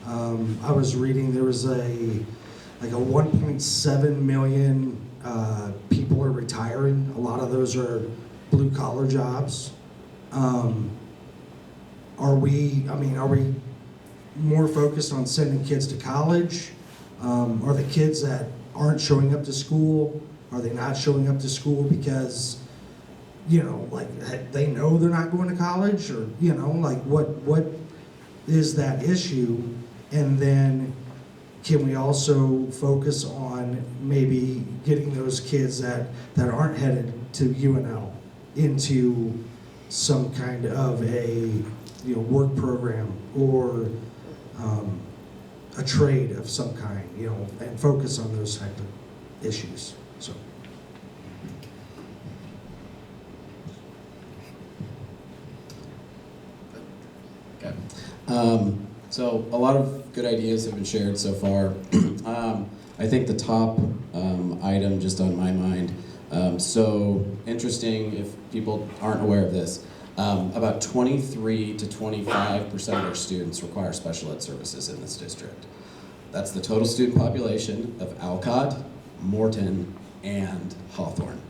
I was reading there was a 1.7 million people are retiring. A lot of those are blue collar jobs. Are we more focused on sending kids to college? Are the kids that aren't showing up to school, are they not showing up to school because, they know they're not going to college? Or, what is that issue? And then can we also focus on maybe getting those kids that aren't headed to UNL into some kind of a work program or a trade of some kind, and focus on those type of issues. So. Okay. So a lot of good ideas have been shared so far. I think the top item just on my mind, so interesting if people aren't aware of this, about 23 to 25% of our students require special ed services in this district. That's the total student population of Alcott, Morton, and Hawthorne,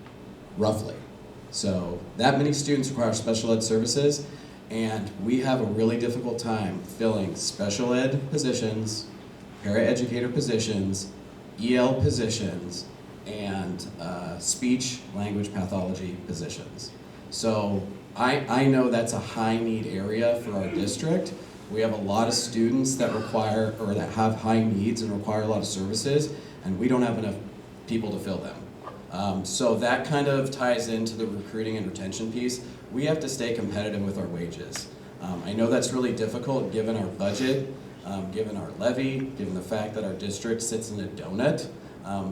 roughly. So that many students require special ed services, and we have a really difficult time filling special ed positions, paraeducator positions, EL positions, and speech language pathology positions. So I know that's a high need area for our district. We have a lot of students that require, or that have high needs and require a lot of services, and we don't have enough people to fill them. So that kind of ties into the recruiting and retention piece. We have to stay competitive with our wages. I know that's really difficult given our budget, given our levy, given the fact that our district sits in a donut.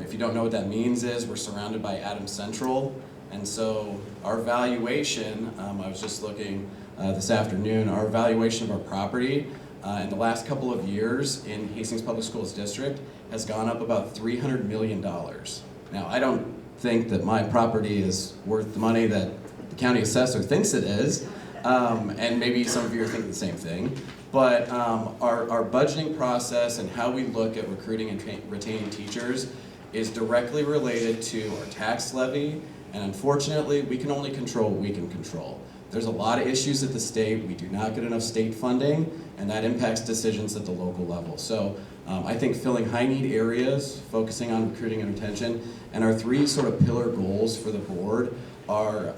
If you don't know what that means is we're surrounded by Adams Central, and so our valuation, I was just looking this afternoon, our valuation of our property in the last couple of years in Hastings Public Schools District has gone up about $300 million. Now, I don't think that my property is worth the money that the county assessor thinks it is, and maybe some of you are thinking the same thing, but our budgeting process and how we look at recruiting and retaining teachers is directly related to our tax levy, and unfortunately, we can only control what we can control. There's a lot of issues at the state. We do not get enough state funding, and that impacts decisions at the local level. So I think filling high need areas, focusing on recruiting and retention, and our three sort of pillar goals for the board are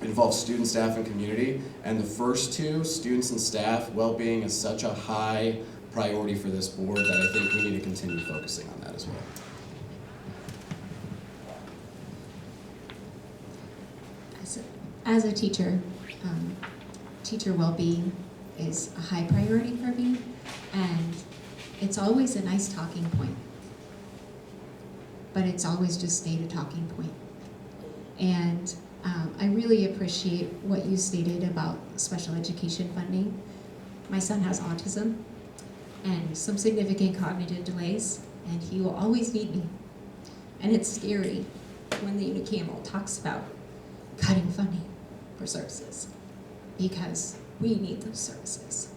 involve student, staff, and community. And the first two, students and staff, well-being is such a high priority for this board that I think we need to continue focusing on that as well. As a teacher, teacher well-being is a high priority for me, and it's always a nice talking point, but it's always just stayed a talking point. And I really appreciate what you stated about special education funding. My son has autism and some significant cognitive delays, and he will always need me. And it's scary when the unicameral talks about cutting funding for services, because we need those services.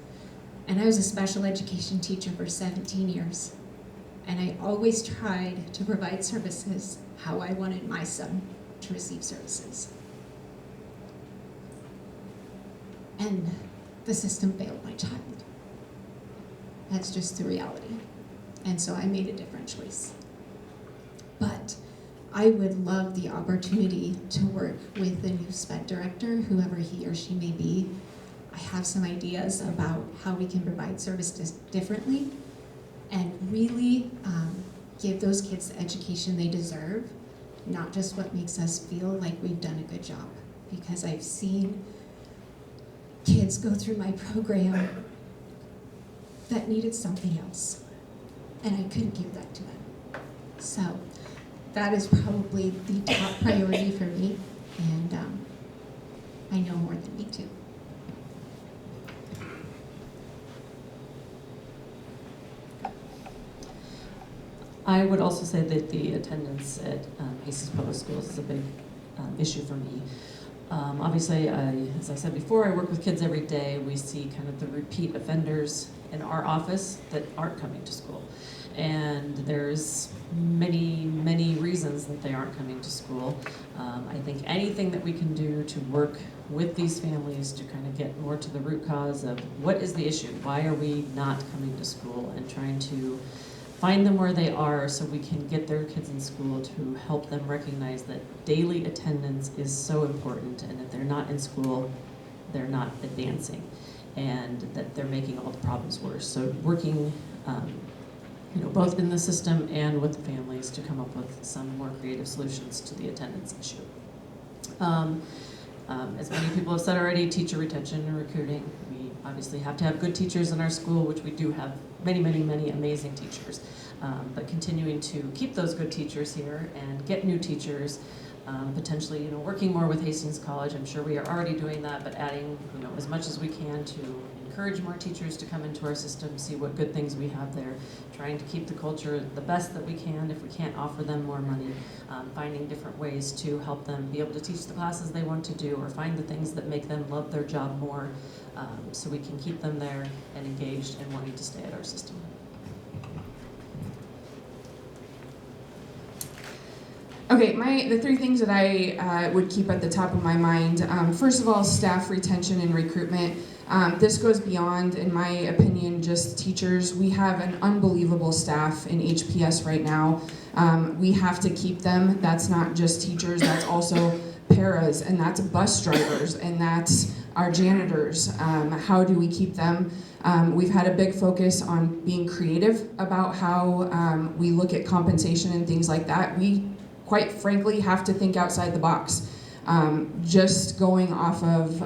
And I was a special education teacher for 17 years, and I always tried to provide services how I wanted my son to receive services. And the system failed my child. That's just the reality. And so I made a different choice. But I would love the opportunity to work with the new SPED director, whoever he or she may be. I have some ideas about how we can provide services differently and really give those kids the education they deserve, not just what makes us feel like we've done a good job. Because I've seen kids go through my program that needed something else, and I couldn't give that to them. So that is probably the top priority for me, and I know more than me too. I would also say that the attendance at Hastings Public Schools is a big issue for me. Obviously, as I said before, I work with kids every day. We see kind of the repeat offenders in our office that aren't coming to school. And there's many reasons that they aren't coming to school. I think anything that we can do to work with these families to kind of get more to the root cause of what is the issue, why are we not coming to school, and trying to find them where they are so we can get their kids in school to help them recognize that daily attendance is so important, and if they're not in school, they're not advancing, and that they're making all the problems worse. So working both in the system and with the families to come up with some more creative solutions to the attendance issue. As many people have said already, teacher retention and recruiting, we obviously have to have good teachers in our school, which we do have many, many, many amazing teachers. But continuing to keep those good teachers here and get new teachers, potentially, working more with Hastings College. I'm sure we are already doing that, but adding, as much as we can to encourage more teachers to come into our system, see what good things we have there, trying to keep the culture the best that we can. If we can't offer them more money, finding different ways to help them be able to teach the classes they want to do, or find the things that make them love their job more, so we can keep them there and engaged and wanting to stay at our system. Okay, the three things that I would keep at the top of my mind. First of all, staff retention and recruitment. This goes beyond, in my opinion, just teachers. We have an unbelievable staff in HPS right now. We have to keep them. That's not just teachers, that's also paras, and that's bus drivers, and that's our janitors. How do we keep them? We've had a big focus on being creative about how we look at compensation and things like that. We, quite frankly, have to think outside the box. Just going off of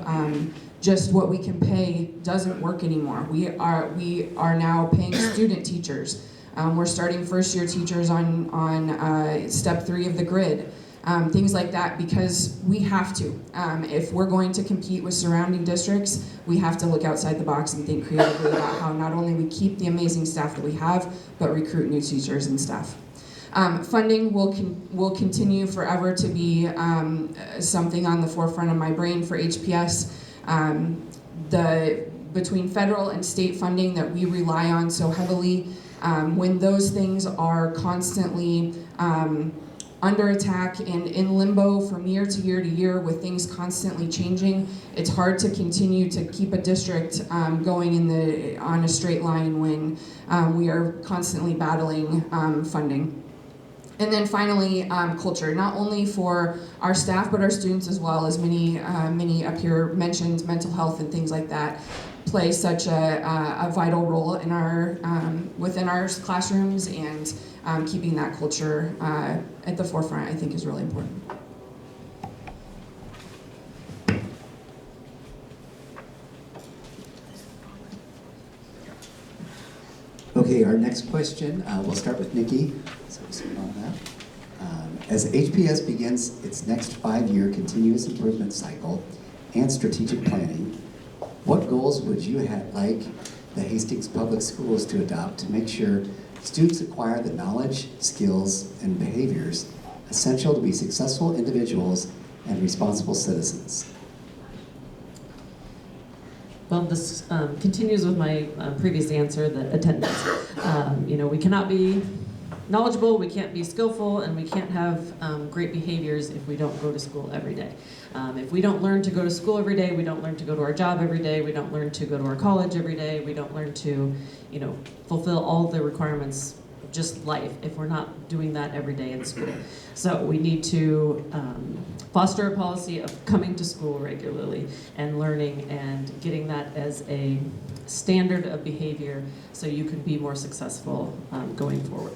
just what we can pay doesn't work anymore. We are now paying student teachers. We're starting first year teachers on step 3 of the grid. Things like that, because we have to. If we're going to compete with surrounding districts, we have to look outside the box and think creatively about how not only we keep the amazing staff that we have, but recruit new teachers and staff. Funding will continue forever to be something on the forefront of my brain for HPS. Between federal and state funding that we rely on so heavily, when those things are constantly under attack and in limbo from year to year to year with things constantly changing, it's hard to continue to keep a district going on a straight line when we are constantly battling funding. And then finally, culture, not only for our staff, but our students as well, as many up here mentioned, mental health and things like that play such a vital role in within our classrooms, and keeping that culture at the forefront, I think, is really important. Okay, our next question, we'll start with Nikki. So we'll start on that. As HPS begins its next 5-year continuous improvement cycle and strategic planning, what goals would you like the Hastings Public Schools to adopt to make sure students acquire the knowledge, skills, and behaviors essential to be successful individuals and responsible citizens? Well, this continues with my previous answer, the attendance. We cannot be knowledgeable, we can't be skillful, and we can't have great behaviors if we don't go to school every day. If we don't learn to go to school every day, we don't learn to go to our job every day, we don't learn to go to our college every day, we don't learn to, fulfill all the requirements of just life if we're not doing that every day in school. So we need to foster a policy of coming to school regularly and learning and getting that as a standard of behavior so you can be more successful going forward.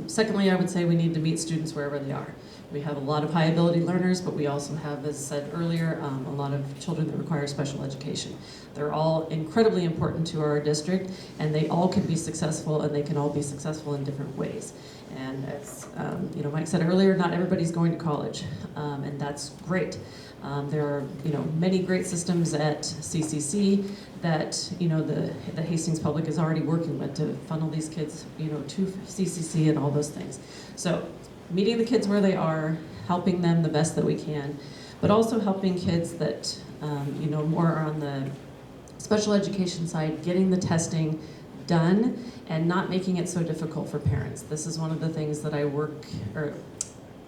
Secondly, I would say we need to meet students wherever they are. We have a lot of high ability learners, but we also have, as said earlier, a lot of children that require special education. They're all incredibly important to our district, and they all can be successful, and they can all be successful in different ways. And as Mike said earlier, not everybody's going to college, and that's great. There are many great systems at CCC that the Hastings Public is already working with to funnel these kids to CCC and all those things. So meeting the kids where they are, helping them the best that we can, but also helping kids that more on the special education side, getting the testing done and not making it so difficult for parents. This is one of the things that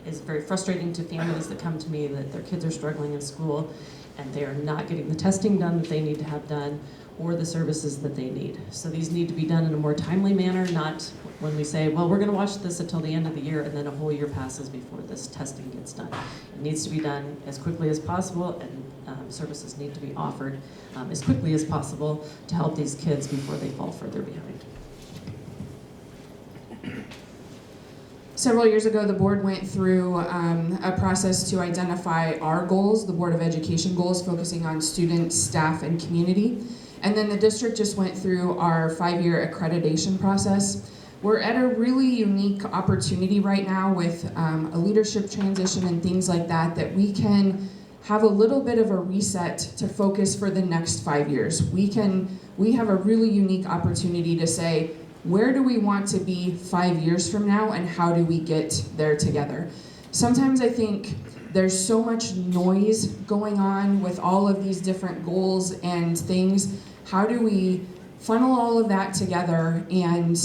is very frustrating to families that come to me, that their kids are struggling in school and they are not getting the testing done that they need to have done or the services that they need. So these need to be done in a more timely manner, not when we say, well, we're going to watch this until the end of the year and then a whole year passes before this testing gets done. It needs to be done as quickly as possible, and services need to be offered as quickly as possible to help these kids before they fall further behind. Several years ago, the board went through a process to identify our goals, the Board of Education goals, focusing on students, staff, and community. And then the district just went through our 5-year accreditation process. We're at a really unique opportunity right now with a leadership transition and things like that, that we can have a little bit of a reset to focus for the next 5 years. We have a really unique opportunity to say, where do we want to be 5 years from now, and how do we get there together? Sometimes I think there's so much noise going on with all of these different goals and things. How do we funnel all of that together and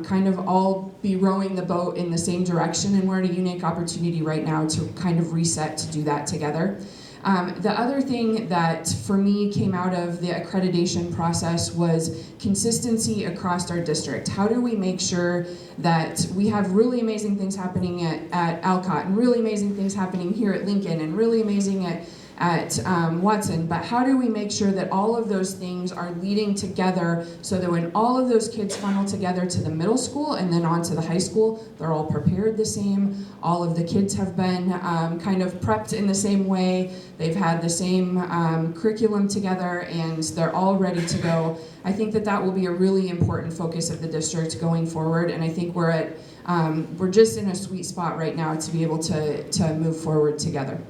kind of all be rowing the boat in the same direction? And we're at a unique opportunity right now to kind of reset to do that together. The other thing that for me came out of the accreditation process was consistency across our district. How do we make sure that we have really amazing things happening at Alcott, and really amazing things happening here at Lincoln, and really amazing at Watson, but how do we make sure that all of those things are leading together so that when all of those kids funnel together to the middle school and then on to the high school, they're all prepared the same, all of the kids have been kind of prepped in the same way, they've had the same curriculum together, and they're all ready to go. I think that that will be a really important focus of the district going forward, and I think we're just in a sweet spot right now to be able to move forward together.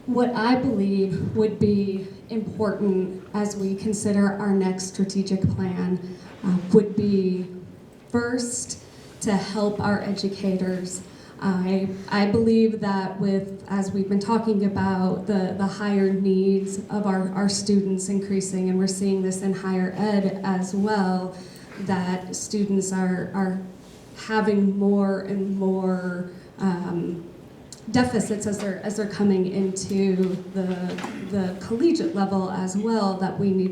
What I believe would be important as we consider our next strategic plan would be first to help our educators. I believe that as we've been talking about the higher needs of our students increasing, and we're seeing this in higher ed as well, that students are having more and more deficits as they're coming into the collegiate level as well, that we need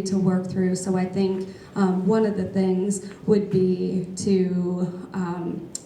to work through. So I think one of the things would be to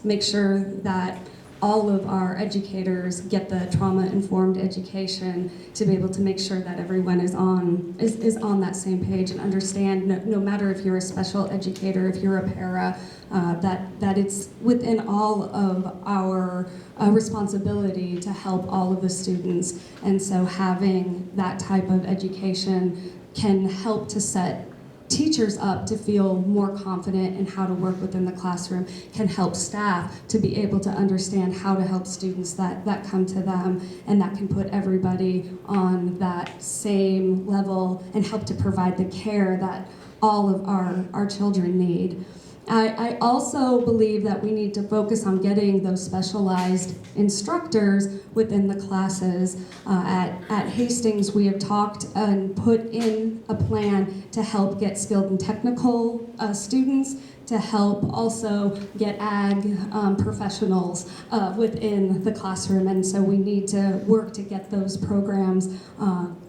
make sure that all of our educators get the trauma-informed education to be able to make sure that everyone is on that same page and understand, no matter if you're a special educator, if you're a para, that it's within all of our responsibility to help all of the students. And so having that type of education can help to set teachers up to feel more confident in how to work within the classroom, can help staff to be able to understand how to help students that come to them, and that can put everybody on that same level and help to provide the care that all of our children need. I also believe that we need to focus on getting those specialized instructors within the classes. At Hastings, we have talked and put in a plan to help get skilled and technical students, to help also get ag professionals within the classroom. And so we need to work to get those programs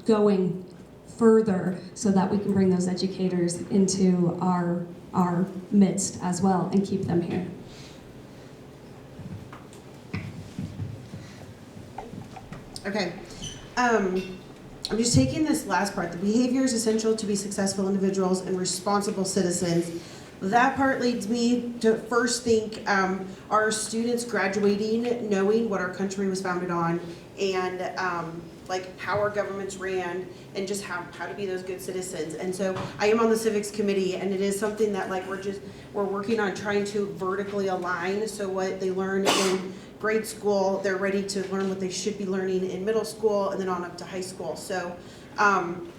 going further so that we can bring those educators into our midst as well and keep them here. Okay. I'm just taking this last part. The behavior is essential to be successful individuals and responsible citizens. That part leads me to first think, are students graduating knowing what our country was founded on, and like how our governments ran, and just how to be those good citizens. And so I am on the civics committee, and it is something that like we're working on trying to vertically align, so what they learn in grade school, they're ready to learn what they should be learning in middle school and then on up to high school. So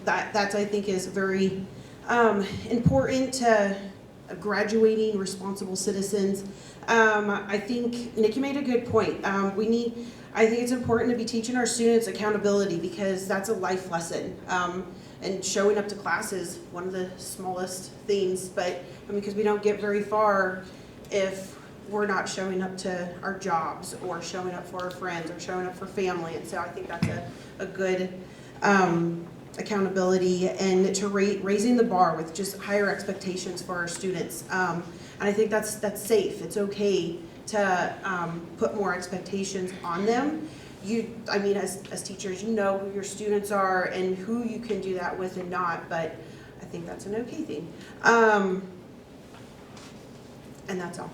that's I think is very important to graduating responsible citizens. I think Nikki made a good point. I think it's important to be teaching our students accountability, because that's a life lesson. And showing up to class is one of the smallest things, but because we don't get very far if we're not showing up to our jobs, or showing up for our friends, or showing up for family. And so I think that's a good accountability, and to raising the bar with just higher expectations for our students. And I think that's safe. It's okay to put more expectations on them. As teachers, you know who your students are and who you can do that with and not, but I think that's an okay thing. And that's all.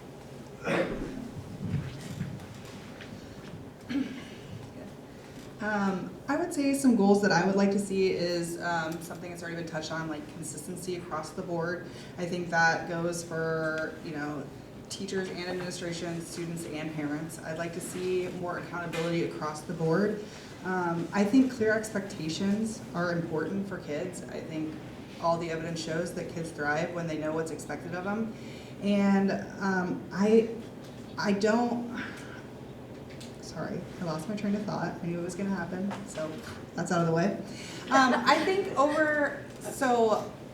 I would say some goals that I would like to see is something that's already been touched on, like consistency across the board. I think that goes for, teachers and administration, students and parents. I'd like to see more accountability across the board. I think clear expectations are important for kids. I think all the evidence shows that kids thrive when they know what's expected of them. And sorry, I lost my train of thought. I knew it was going to happen, so that's out of the way. I think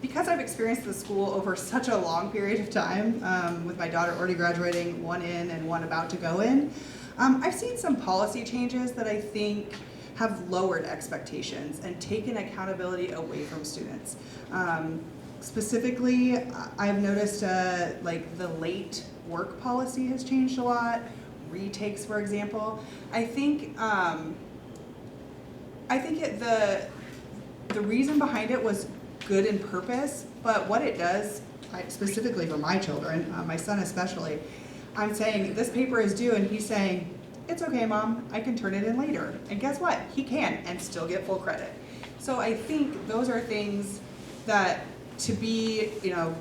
because I've experienced the school over such a long period of time, with my daughter already graduating, one in and one about to go in, I've seen some policy changes that I think have lowered expectations and taken accountability away from students. Specifically, I've noticed like the late work policy has changed a lot. Retakes, for example. I think the reason behind it was good in purpose, but what it does, specifically for my children, my son especially, I'm saying this paper is due, and he's saying, it's okay, Mom, I can turn it in later. And guess what? He can and still get full credit. So I think those are things that, to be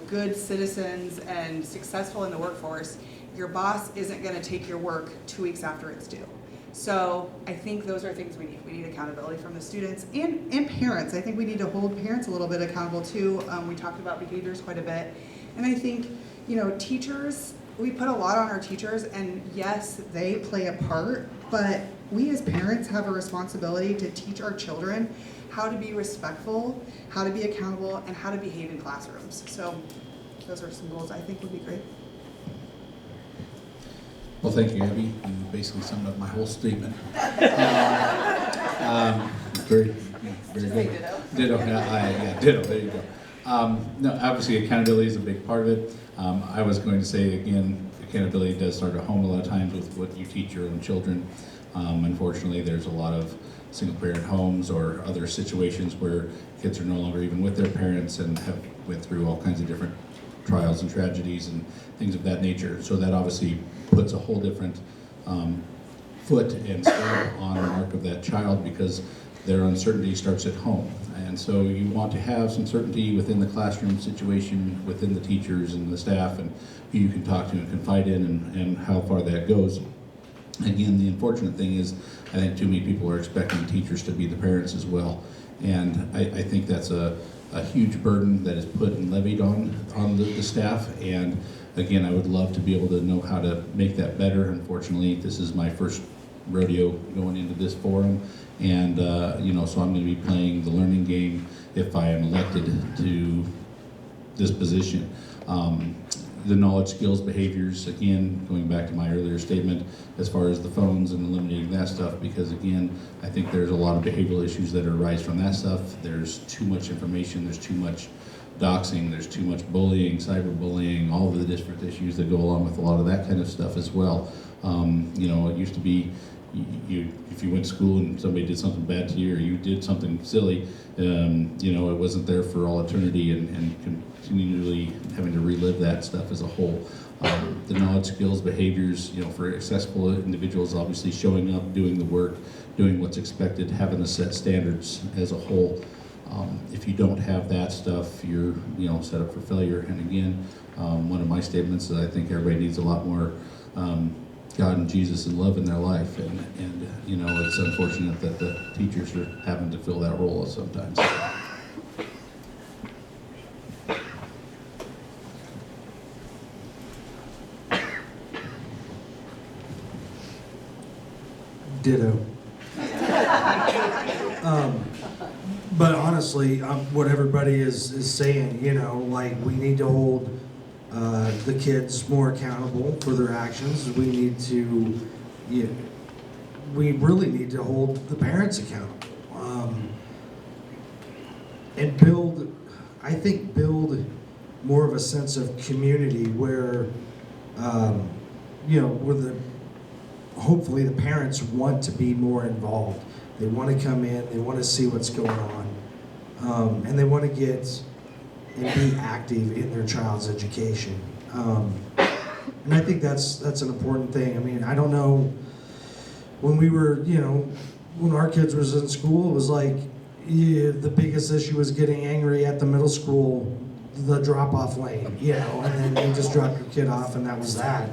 good citizens and successful in the workforce, your boss isn't going to take your work 2 weeks after it's due. So I think those are things we need. We need accountability from the students and parents. I think we need to hold parents a little bit accountable too. We talked about behaviors quite a bit. And I think, teachers, we put a lot on our teachers, and yes, they play a part, but we as parents have a responsibility to teach our children how to be respectful, how to be accountable, and how to behave in classrooms. So those are some goals I think would be great. Well, thank you, Abby. You basically summed up my whole statement. Very good. Ditto. Yeah, ditto. There you go. No, obviously accountability is a big part of it. I was going to say again, accountability does start at home a lot of times with what you teach your own children. Unfortunately, there's a lot of single-parent homes or other situations where kids are no longer even with their parents and have went through all kinds of different trials and tragedies and things of that nature. So that obviously puts a whole different foot and stamp on the mark of that child, because their uncertainty starts at home. And so you want to have some certainty within the classroom situation, within the teachers and the staff, and who you can talk to and confide in, and how far that goes. Again, the unfortunate thing is, I think too many people are expecting teachers to be the parents as well. And I think that's a huge burden that is put and levied on the staff. And again, I would love to be able to know how to make that better. Unfortunately, this is my first rodeo going into this forum. And, so I'm going to be playing the learning game if I am elected to this position. The knowledge, skills, behaviors, again, going back to my earlier statement, as far as the phones and eliminating that stuff, because again, I think there's a lot of behavioral issues that arise from that stuff. There's too much information, there's too much doxing, there's too much bullying, cyberbullying, all of the different issues that go along with a lot of that kind of stuff as well. It used to be, if you went to school and somebody did something bad to you, or you did something silly, it wasn't there for all eternity, and continually having to relive that stuff as a whole. The knowledge, skills, behaviors, for accessible individuals, obviously showing up, doing the work, doing what's expected, having the set standards as a whole. If you don't have that stuff, you're set up for failure. And again, one of my statements is I think everybody needs a lot more God and Jesus and love in their life, and it's unfortunate that the teachers are having to fill that role sometimes. Ditto. But honestly, what everybody is saying, we need to hold the kids more accountable for their actions. We need to, we really need to hold the parents accountable, and build more of a sense of community where, hopefully the parents want to be more involved. They want to come in, they want to see what's going on, and they want to get and be active in their child's education. And I think that's an important thing. I mean, I don't know, when we were, you know, when our kids was in school, it was like, yeah, the biggest issue was getting angry at the middle school, the drop-off lane, you know, and then you just drop your kid off and that was that.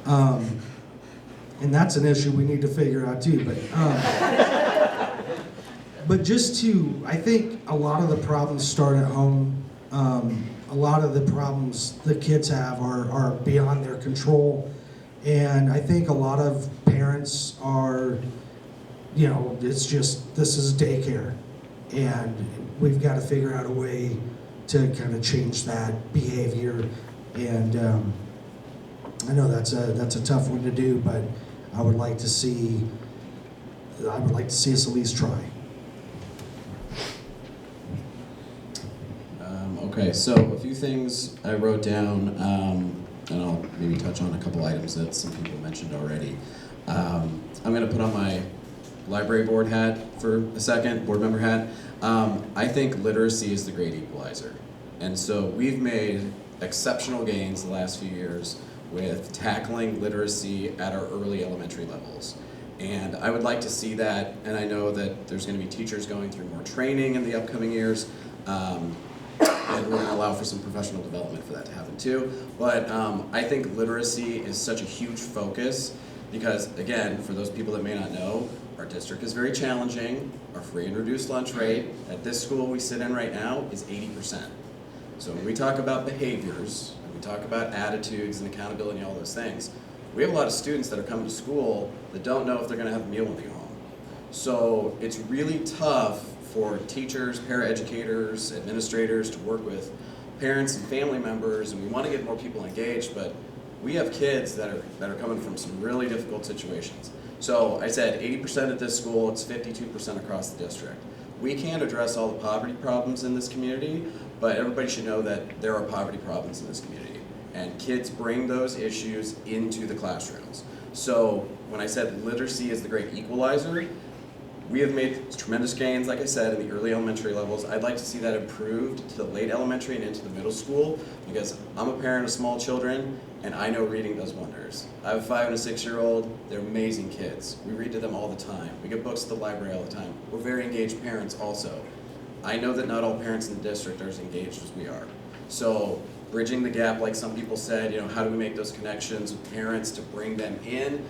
And that's an issue we need to figure out too, but just to, I think a lot of the problems start at home. A lot of the problems the kids have are beyond their control. And I think a lot of parents are, you know, it's just, this is daycare. And we've got to figure out a way to kind of change that behavior. And I know that's a tough one to do, but I would like to see us at least try. Okay, so a few things I wrote down, and I'll maybe touch on a couple items that some people mentioned already. I'm going to put on my library board hat for a second, board member hat. I think literacy is the great equalizer. And so we've made exceptional gains the last few years with tackling literacy at our early elementary levels. And I would like to see that, and I know that there's going to be teachers going through more training in the upcoming years. And we're going to allow for some professional development for that to happen too. But I think literacy is such a huge focus because, again, for those people that may not know, our district is very challenging. Our free and reduced lunch rate at this school we sit in right now is 80%. So when we talk about behaviors, when we talk about attitudes and accountability and all those things, we have a lot of students that are coming to school that don't know if they're going to have a meal when they go home. So it's really tough for teachers, paraeducators, administrators to work with parents and family members, and we want to get more people engaged, but we have kids that are coming from some really difficult situations. So I said 80% at this school, it's 52% across the district. We can't address all the poverty problems in this community, but everybody should know that there are poverty problems in this community, and kids bring those issues into the classrooms. So when I said literacy is the great equalizer, we have made tremendous gains, like I said, in the early elementary levels. I'd like to see that improved to the late elementary and into the middle school because I'm a parent of small children and I know reading does wonders. I have a 5 and a 6-year-old. They're amazing kids. We read to them all the time. We get books at the library all the time. We're very engaged parents also. I know that not all parents in the district are as engaged as we are. So bridging the gap, like some people said, you know, how do we make those connections with parents to bring them in?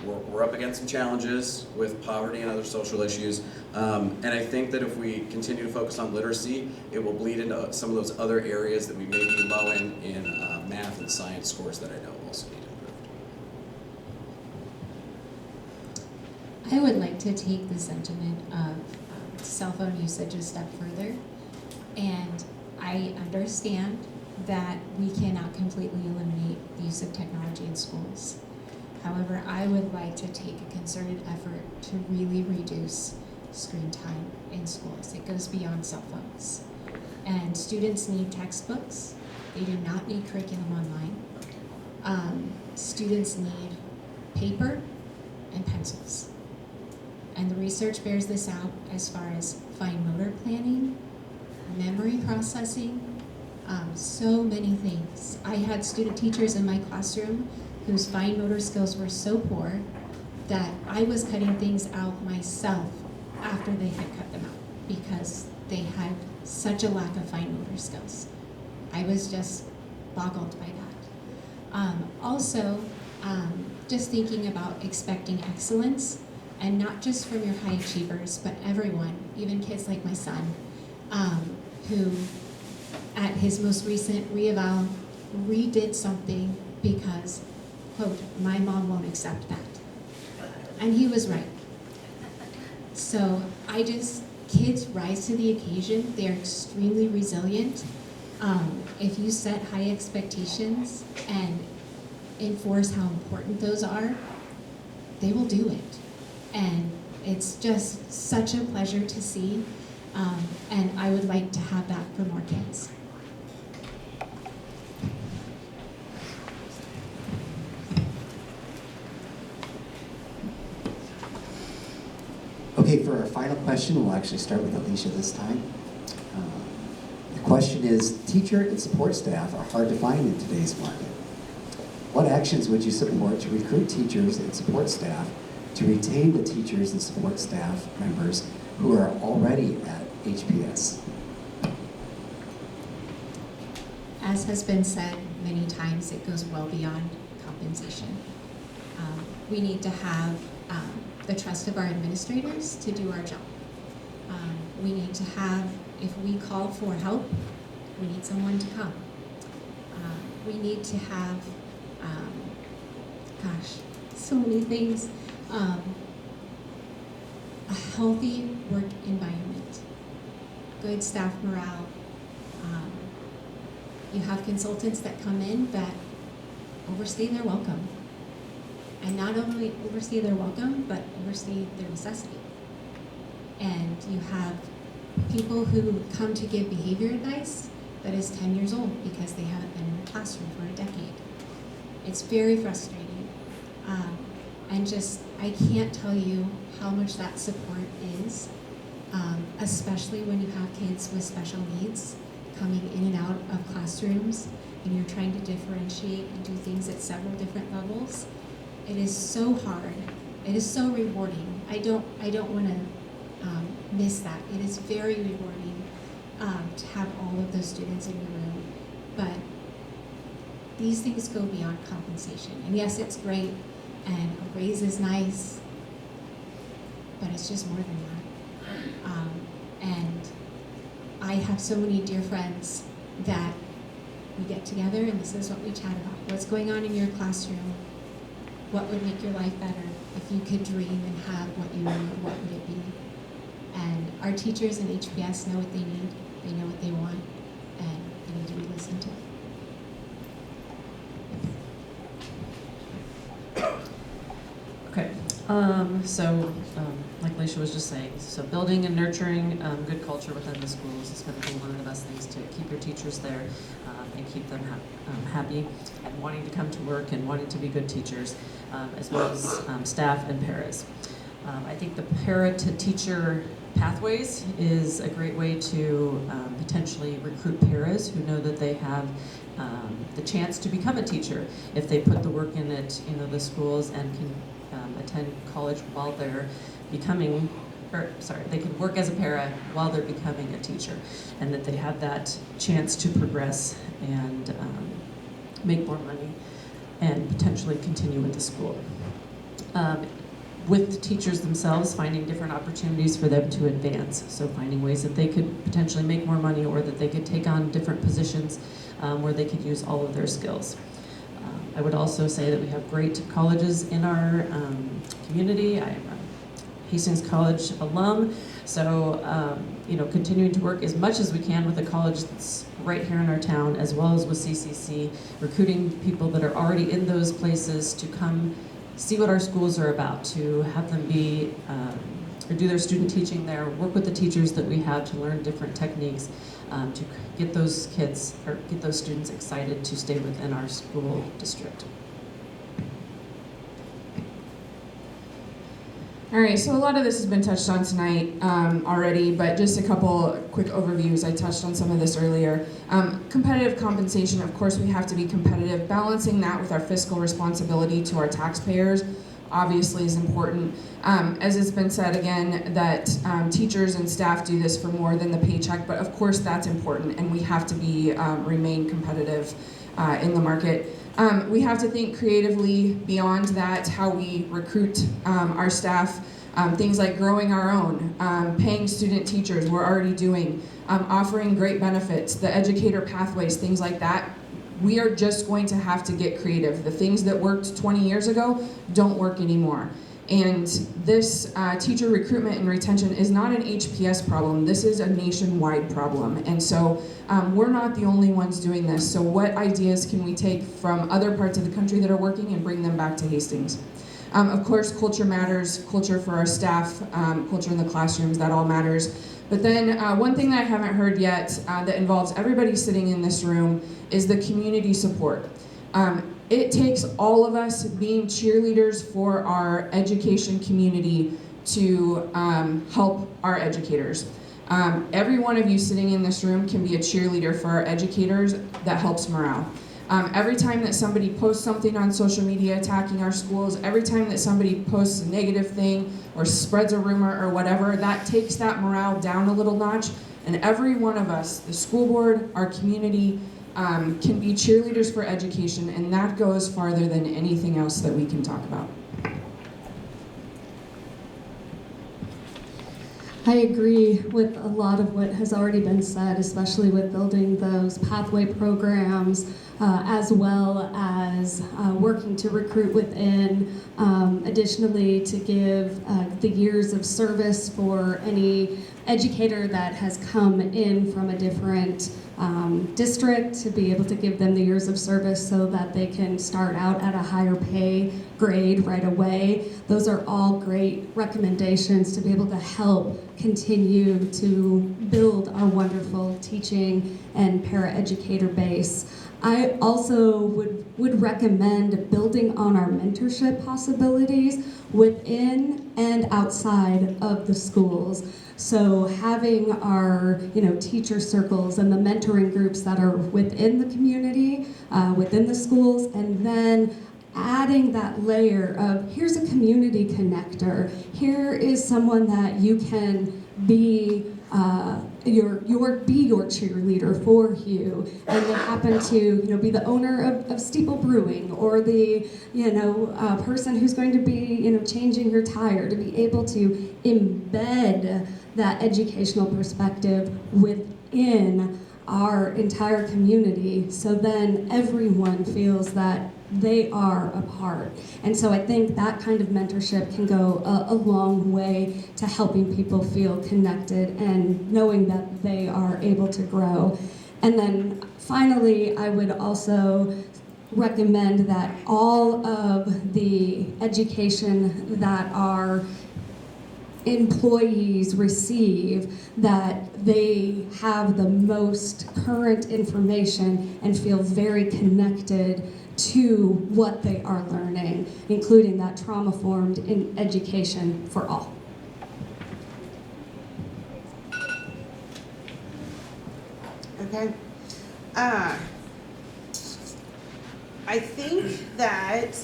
We're up against some challenges with poverty and other social issues, and I think that if we continue to focus on literacy, it will bleed into some of those other areas that we may be low in math and science scores that I know also need improved. I would like to take the sentiment of cell phone usage a step further, and I understand that we cannot completely eliminate the use of technology in schools. However, I would like to take a concerted effort to really reduce screen time in schools. It goes beyond cell phones. And students need textbooks. They do not need curriculum online. Students need paper and pencils. And the research bears this out as far as fine motor planning, memory processing, so many things. I had student teachers in my classroom whose fine motor skills were so poor that I was cutting things out myself after they had cut them out because they had such a lack of fine motor skills. I was just boggled by that. Also, just thinking about expecting excellence, and not just from your high achievers, but everyone, even kids like my son, who at his most recent re-eval redid something because, quote, my mom won't accept that. And he was right. So kids rise to the occasion. They're extremely resilient. If you set high expectations and enforce how important those are, they will do it. And it's just such a pleasure to see. And I would like to have that for more kids. Okay, for our final question, we'll actually start with Alicia this time. The question question is, teacher and support staff are hard to find in today's market. What actions would you support to recruit teachers and support staff to retain the teachers and support staff members who are already at HPS? As has been said many times, it goes well beyond compensation. We need to have the trust of our administrators to do our job. We need to have, if we call for help, we need someone to come. We need to have, so many things. A healthy work environment, good staff morale. You have consultants that come in that overstay their welcome. And not only oversee their welcome, but oversee their necessity. And you have people who come to give behavior advice that is 10 years old because they haven't been in a classroom for a decade. It's very frustrating. And just, I can't tell you how much that support is, especially when you have kids with special needs coming in and out of classrooms and you're trying to differentiate and do things at several different levels. It is so hard. It is so rewarding. I don't want to miss that. It is very rewarding to have all of those students in the room. But these things go beyond compensation. And yes, it's great, and a raise is nice, but it's just more than that. And I have so many dear friends that we get together and this is what we chat about. What's going on in your classroom? What would make your life better? If you could dream and have what you need, what would it be? And our teachers in HPS know what they need, they know what they want, and they need to be listened to. Okay, like Leisha was just saying, so building and nurturing good culture within the schools is going to be one of the best things to keep your teachers there and keep them happy and wanting to come to work and wanting to be good teachers, as well as staff and paras. I think the para to teacher pathways is a great way to potentially recruit paras who know that they have the chance to become a teacher if they put the work in at the schools and can attend college while they're becoming, they can work as a para while they're becoming a teacher, and that they have that chance to progress and make more money and potentially continue with the school. With the teachers themselves, finding different opportunities for them to advance. So finding ways that they could potentially make more money or that they could take on different positions where they could use all of their skills. I would also say that we have great colleges in our community. I'm a Hastings College alum, so continuing to work as much as we can with a college that's right here in our town, as well as with CCC, recruiting people that are already in those places to come see what our schools are about, to have them be or do their student teaching there, work with the teachers that we have to learn different techniques, to get those kids or get those students excited to stay within our school district. All right, so a lot of this has been touched on tonight already, but just a couple quick overviews. I touched on some of this earlier. Competitive compensation, of course, we have to be competitive. Balancing that with our fiscal responsibility to our taxpayers obviously is important. As it's been said again, that teachers and staff do this for more than the paycheck, but of course that's important, and we have to be remain competitive in the market. We have to think creatively beyond that, how we recruit our staff, things like growing our own, paying student teachers, we're already doing, offering great benefits, the educator pathways, things like that. We are just going to have to get creative. The things that worked 20 years ago don't work anymore. And this teacher recruitment and retention is not an HPS problem. This is a nationwide problem. And so we're not the only ones doing this. So what ideas can we take from other parts of the country that are working and bring them back to Hastings? Of course, culture matters, culture for our staff, culture in the classrooms, that all matters. But then one thing that I haven't heard yet that involves everybody sitting in this room is the community support. It takes all of us being cheerleaders for our education community to help our educators. Every one of you sitting in this room can be a cheerleader for our educators. That helps morale. Every time that somebody posts something on social media attacking our schools, every time that somebody posts a negative thing or spreads a rumor or whatever, that takes that morale down a little notch. And every one of us, the school board, our community, can be cheerleaders for education, and that goes farther than anything else that we can talk about. I agree with a lot of what has already been said, especially with building those pathway programs, as well as working to recruit within, additionally to give the years of service for any educator that has come in from a different district, to be able to give them the years of service so that they can start out at a higher pay grade right away. Those are all great recommendations to be able to help continue to build our wonderful teaching and paraeducator base. I also would recommend building on our mentorship possibilities within and outside of the schools. So having our, teacher circles and the mentoring groups that are within the community, within the schools, and then adding that layer of, here's a community connector. Here is someone that you can be your cheerleader for you, and they happen to be the owner of Steeple Brewing, or the person who's going to be changing your tire, to be able to embed that educational perspective within our entire community, so then everyone feels that they are a part. And so I think that kind of mentorship can go a long way to helping people feel connected and knowing that they are able to grow. And then finally, I would also recommend that all of the education that our employees receive, that they have the most current information and feel very connected to what they are learning, including that trauma-informed in education for all. Okay. I think that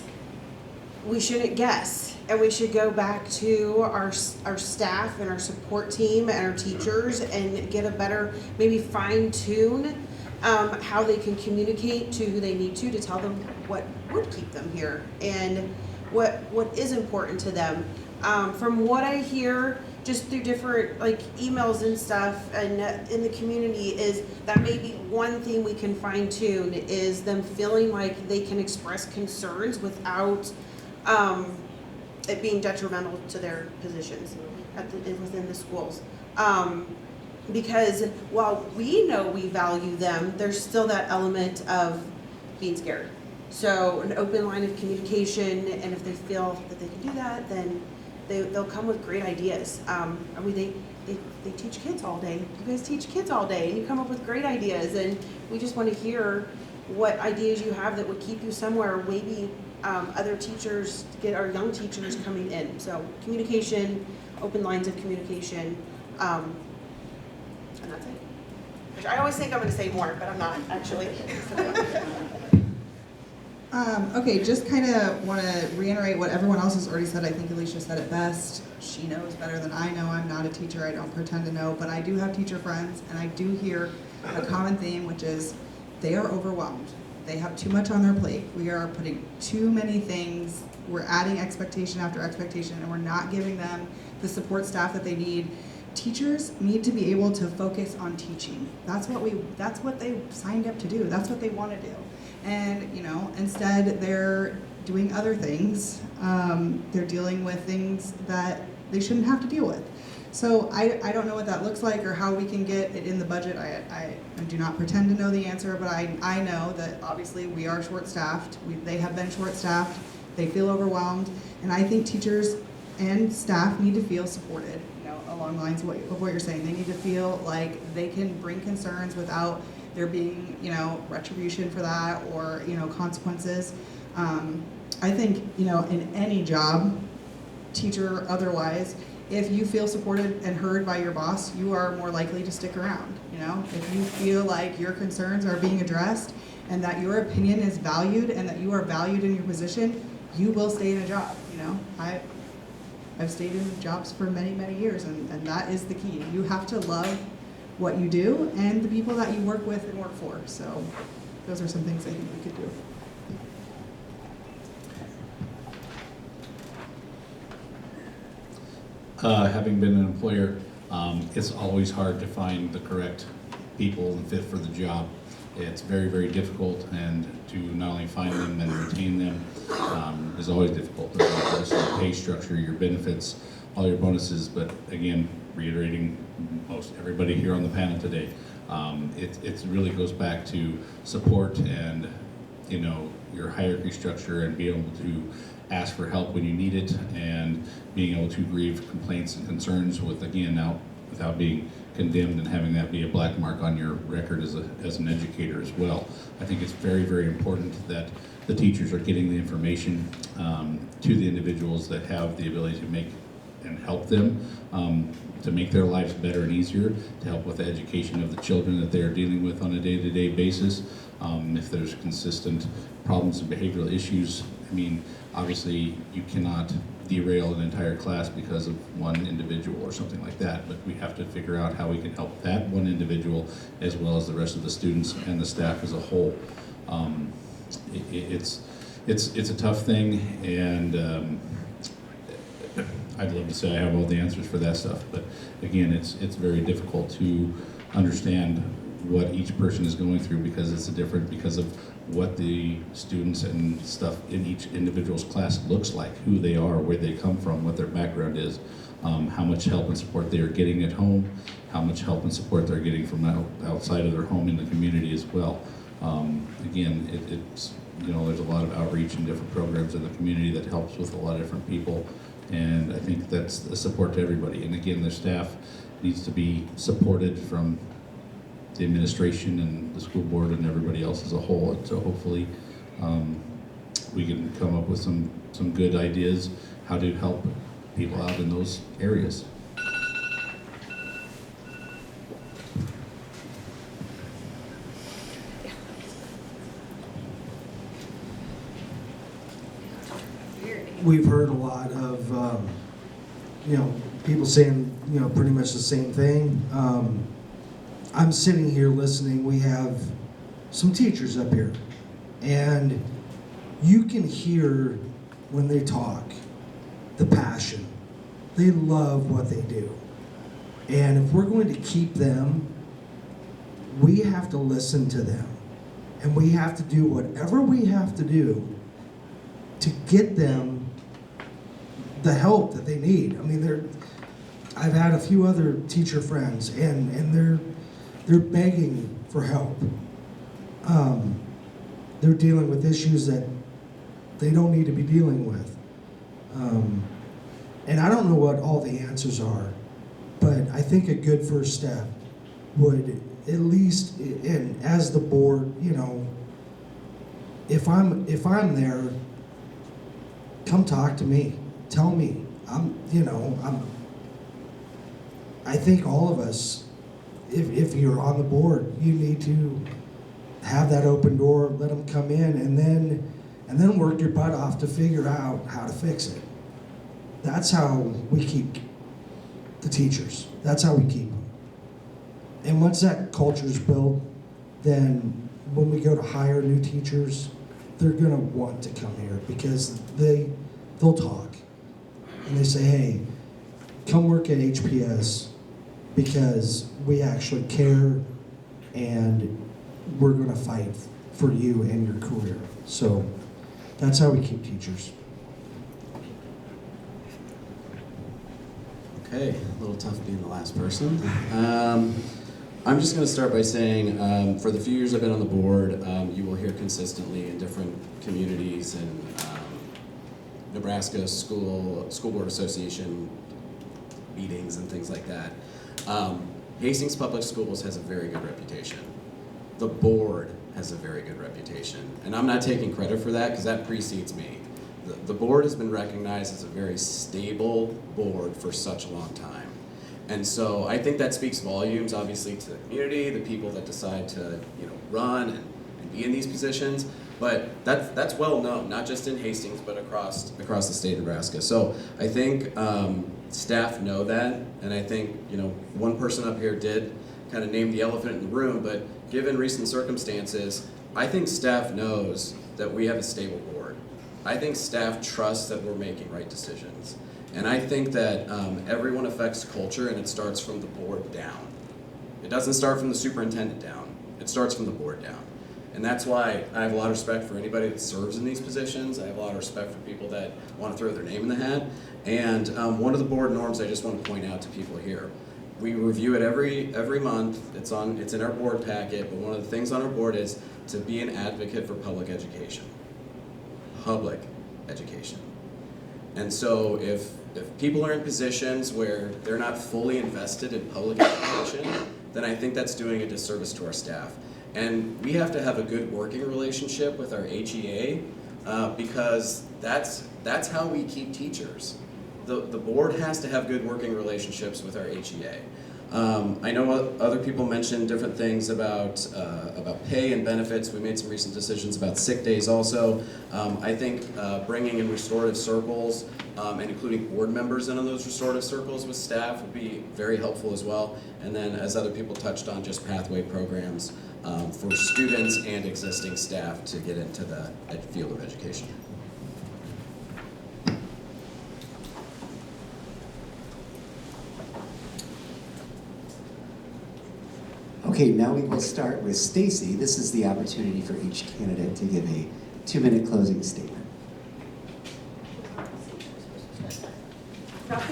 we shouldn't guess, and we should go back to our staff and our support team and our teachers and get a better, maybe fine-tune how they can communicate to who they need to tell them what would keep them here and what is important to them. From what I hear, just through different emails and stuff and in the community, is that maybe one thing we can fine tune is them feeling like they can express concerns without it being detrimental to their positions within the schools. Because while we know we value them, there's still that element of being scared. So an open line of communication, and if they feel that they can do that, then they'll come with great ideas. They teach kids all day. You guys teach kids all day, and you come up with great ideas, and we just want to hear what ideas you have that would keep you somewhere. Maybe other teachers, get our young teachers coming in. So communication, open lines of communication, and that's it. Which I always think I'm going to say more, but I'm not actually. Okay, just kind of want to reiterate what everyone else has already said. I think Alicia said it best. She knows better than I know. I'm not a teacher. I don't pretend to know, but I do have teacher friends, and I do hear a common theme, which is they are overwhelmed. They have too much on their plate. We are putting too many things. We're adding expectation after expectation, and we're not giving them the support staff that they need. Teachers need to be able to focus on teaching. That's what they signed up to do. That's what they want to do. And instead they're doing other things. They're dealing with things that they shouldn't have to deal with. So I don't know what that looks like or how we can get it in the budget. I do not pretend to know the answer, but I know that obviously we are short-staffed. They have been short-staffed. They feel overwhelmed, and I think teachers and staff need to feel supported. Along the lines of what you're saying, they need to feel like they can bring concerns without there being retribution for that or consequences. I think in any job, teacher or otherwise, if you feel supported and heard by your boss, you are more likely to stick around. You know, if you feel like your concerns are being addressed and that your opinion is valued and that you are valued in your position, you will stay in a job. You know, I've stayed in jobs for many, many years, and that is the key. You have to love what you do and the people that you work with and work for. So those are some things I think we could do. Having been an employer, it's always hard to find the correct people and fit for the job. It's very, very difficult, and to not only find them and retain them is always difficult. There's your pay structure, your benefits, all your bonuses, but again, reiterating most everybody here on the panel today, it really goes back to support and, you know, your hierarchy structure and being able to ask for help when you need it, and being able to grieve complaints and concerns with, again, now without being condemned and having that be a black mark on your record as an educator as well. I think it's very, very important that the teachers are getting the information to the individuals that have the ability to make and help them to make their lives better and easier, to help with the education of the children that they are dealing with on a day-to-day basis. If there's consistent problems and behavioral issues, I mean, obviously you cannot derail an entire class because of one individual or something like that, but we have to figure out how we can help that one individual as well as the rest of the students and the staff as a whole. It's a tough thing, and I'd love to say I have all the answers for that stuff, but again, it's very difficult to understand what each person is going through because it's different because of what the students and stuff in each individual's class looks like, who they are, where they come from, what their background is, how much help and support they are getting at home, how much help and support they're getting from outside of their home in the community as well. Again, it's, you know, there's a lot of outreach and different programs in the community that helps with a lot of different people, and I think that's a support to everybody. And again, the staff needs to be supported from the administration and the school board and everybody else as a whole. And so hopefully we can come up with some good ideas how to help people out in those areas. We've heard a lot of, you know, people saying, you know, pretty much the same thing. I'm sitting here listening. We have some teachers up here, and you can hear when they talk the passion. They love what they do. And if we're going to keep them, we have to listen to them. And we have to do whatever we have to do to get them the help that they need. I mean, I've had a few other teacher friends, and they're begging for help. They're dealing with issues that they don't need to be dealing with. And I don't know what all the answers are, but I think a good first step would at least, and as the board, you know, if I'm there, come talk to me. Tell me. I think all of us, if you're on the board, you need to have that open door, let them come in, and then work your butt off to figure out how to fix it. That's how we keep the teachers. That's how we keep them. And once that culture is built, then when we go to hire new teachers, they're gonna want to come here because they'll talk. And they say, hey, come work at HPS because we actually care and we're gonna fight for you and your career. So that's how we keep teachers. Okay, a little tough being the last person. I'm just going to start by saying, for the few years I've been on the board, you will hear consistently in different communities and Nebraska School Board Association meetings and things like that. Hastings Public Schools has a very good reputation. The board has a very good reputation. And I'm not taking credit for that because that precedes me. the board has been recognized as a very stable board for such a long time. And so I think that speaks volumes, obviously, to the community, the people that decide to, run and be in these positions. But that's well known, not just in Hastings, but across the state of Nebraska. So I think staff know that, and I think one person up here did kind of name the elephant in the room. But given recent circumstances, I think staff knows that we have a stable board. I think staff trusts that we're making right decisions. And I think that everyone affects culture, and it starts from the board down. It doesn't start from the superintendent down. It starts from the board down. And that's why I have a lot of respect for anybody that serves in these positions. I have a lot of respect for people that want to throw their name in the hat. And one of the board norms I just want to point out to people here. We review it every month. It's in our board packet, but one of the things on our board is to be an advocate for public education. Public education. And so if people are in positions where they're not fully invested in public education, then I think that's doing a disservice to our staff. And we have to have a good working relationship with our HEA because that's how we keep teachers. The board has to have good working relationships with our HEA. I know other people mentioned different things about pay and benefits. We made some recent decisions about sick days also. I think bringing in restorative circles and including board members in on those restorative circles with staff would be very helpful as well. And then, as other people touched on, just pathway programs for students and existing staff to get into the field of education. Okay, now we will start with Stacy. This is the opportunity for each candidate to give a 2-minute closing statement. I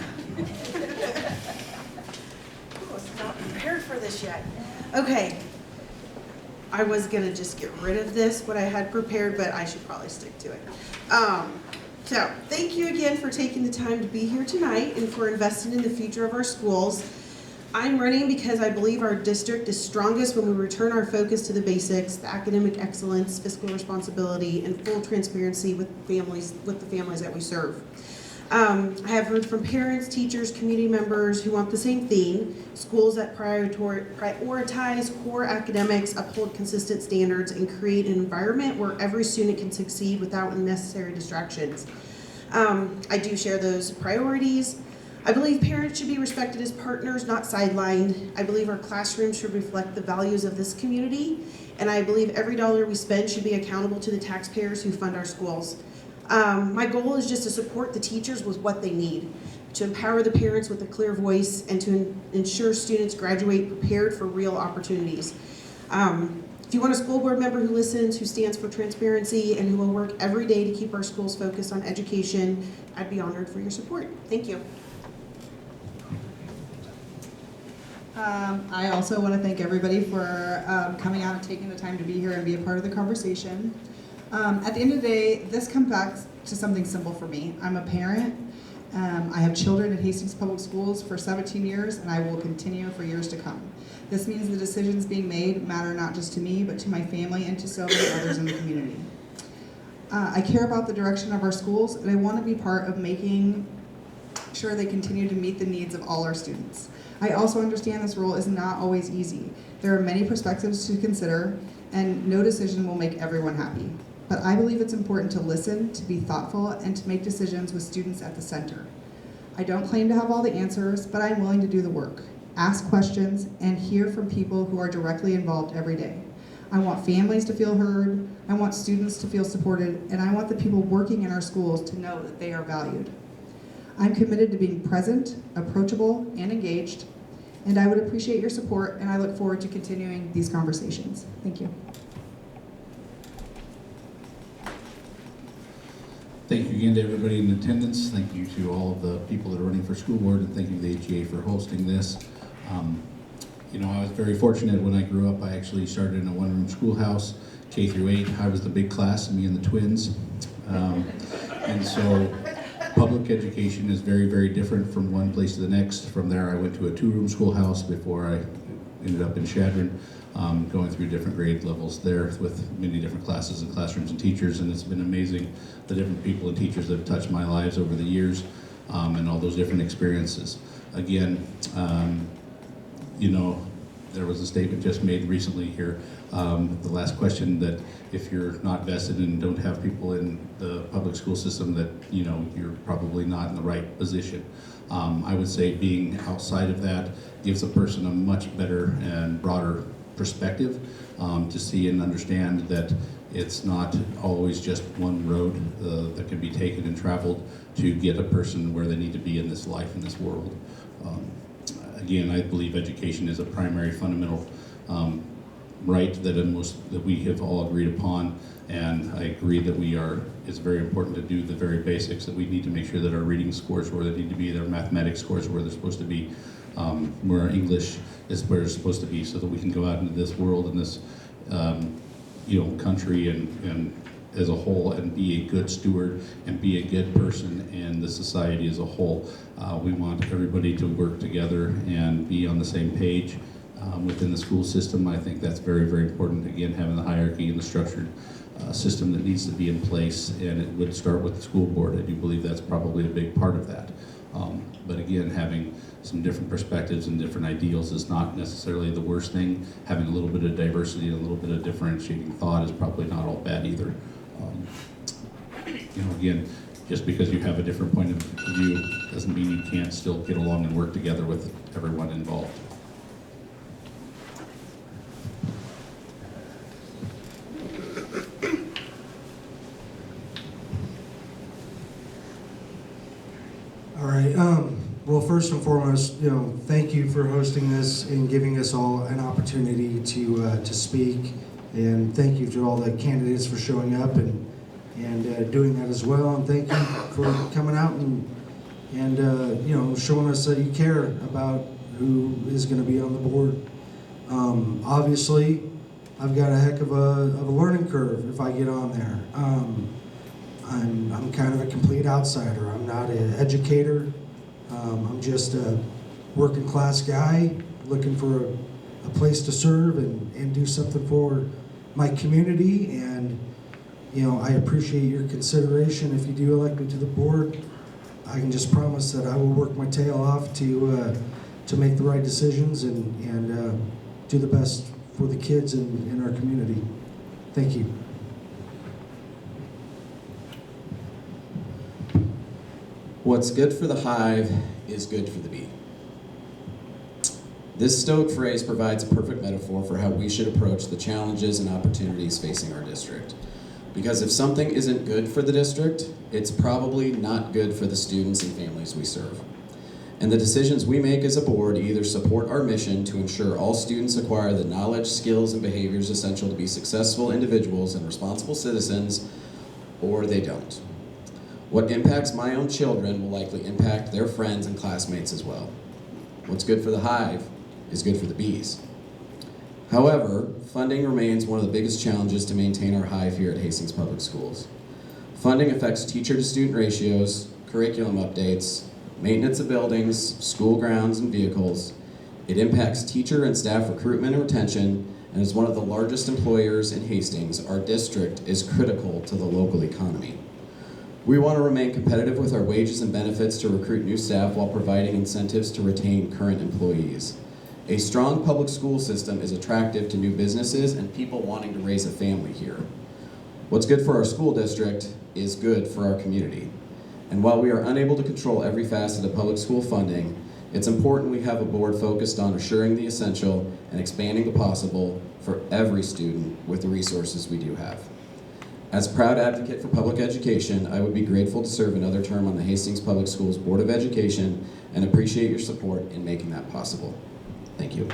was not prepared for this yet. Okay. I was gonna just get rid of this, what I had prepared, but I should probably stick to it. So, thank you again for taking the time to be here tonight and for investing in the future of our schools. I'm running because I believe our district is strongest when we return our focus to the basics, the academic excellence, fiscal responsibility, and full transparency with the families that we serve. I have heard from parents, teachers, community members who want the same thing, schools that prioritize core academics, uphold consistent standards, and create an environment where every student can succeed without unnecessary distractions. I do share those priorities. I believe parents should be respected as partners, not sidelined. I believe our classrooms should reflect the values of this community, and I believe every dollar we spend should be accountable to the taxpayers who fund our schools. My goal is just to support the teachers with what they need, to empower the parents with a clear voice, and to ensure students graduate prepared for real opportunities. If you want a school board member who listens, who stands for transparency, and who will work every day to keep our schools focused on education, I'd be honored for your support. Thank you. I also want to thank everybody for coming out and taking the time to be here and be a part of the conversation. At the end of the day, this comes back to something simple for me. I'm a parent. I have children at Hastings Public Schools for 17 years, and I will continue for years to come. This means the decisions being made matter not just to me, but to my family and to so many others in the community. I care about the direction of our schools, and I want to be part of making sure they continue to meet the needs of all our students. I also understand this role is not always easy. There are many perspectives to consider, and no decision will make everyone happy. But I believe it's important to listen, to be thoughtful, and to make decisions with students at the center. I don't claim to have all the answers, but I'm willing to do the work, ask questions, and hear from people who are directly involved every day. I want families to feel heard, I want students to feel supported, and I want the people working in our schools to know that they are valued. I'm committed to being present, approachable, and engaged, and I would appreciate your support, and I look forward to continuing these conversations. Thank you. Thank you again to everybody in attendance. Thank you to all of the people that are running for school board, and thank you to the HEA for hosting this. I was very fortunate when I grew up. I actually started in a one-room schoolhouse, K through 8. I was the big class, me and the twins. And so public education is very, very different from one place to the next. From there, I went to a 2-room schoolhouse before I ended up in Chadron. going through different grade levels there with many different classes and classrooms and teachers, and it's been amazing the different people and teachers that have touched my lives over the years, and all those different experiences. Again, you know, there was a statement just made recently here, the last question, that if you're not vested and don't have people in the public school system, that, you know, you're probably not in the right position. I would say being outside of that gives a person a much better and broader perspective to see and understand that it's not always just one road that can be taken and traveled to get a person where they need to be in this life, in this world. Again, I believe education is a primary fundamental right that we have all agreed upon, and I agree that it's very important to do the very basics, that we need to make sure that our reading scores where they need to be, their mathematics scores where they're supposed to be, where our English is where it's supposed to be, so that we can go out into this world and this country and as a whole, and be a good steward and be a good person in the society as a whole. We want everybody to work together and be on the same page within the school system. I think that's very, very important. Again, having the hierarchy and the structured system that needs to be in place, and it would start with the school board. I do believe that's probably a big part of that. But again, having some different perspectives and different ideals is not necessarily the worst thing. Having a little bit of diversity and a little bit of differentiating thought is probably not all bad either. Again, just because you have a different point of view doesn't mean you can't still get along and work together with everyone involved. All right. Well, first and foremost, thank you for hosting this and giving us all an opportunity to speak, and thank you to all the candidates for showing up and doing that as well. And thank you for coming out and showing us that you care about who is going to be on the board. Obviously, I've got a heck of a learning curve if I get on there. I'm kind of a complete outsider. I'm not an educator. I'm just a working class guy looking for a place to serve and do something for my community. And I appreciate your consideration. If you do elect me to the board, I can just promise that I will work my tail off to make the right decisions and do the best for the kids in our community. Thank you. What's good for the hive is good for the bee. This stoic phrase provides a perfect metaphor for how we should approach the challenges and opportunities facing our district. Because if something isn't good for the district, it's probably not good for the students and families we serve. And the decisions we make as a board either support our mission to ensure all students acquire the knowledge, skills, and behaviors essential to be successful individuals and responsible citizens, or they don't. What impacts my own children will likely impact their friends and classmates as well. What's good for the hive is good for the bees. However, funding remains one of the biggest challenges to maintain our hive here at Hastings Public Schools. Funding affects teacher-to-student ratios, curriculum updates, maintenance of buildings, school grounds, and vehicles. It impacts teacher and staff recruitment and retention, and as one of the largest employers in Hastings, our district is critical to the local economy. We want to remain competitive with our wages and benefits to recruit new staff while providing incentives to retain current employees. A strong public school system is attractive to new businesses and people wanting to raise a family here. What's good for our school district is good for our community. And while we are unable to control every facet of public school funding, it's important we have a board focused on assuring the essential and expanding the possible for every student with the resources we do have. As a proud advocate for public education, I would be grateful to serve another term on the Hastings Public Schools Board of Education and appreciate your support in making that possible. Thank you.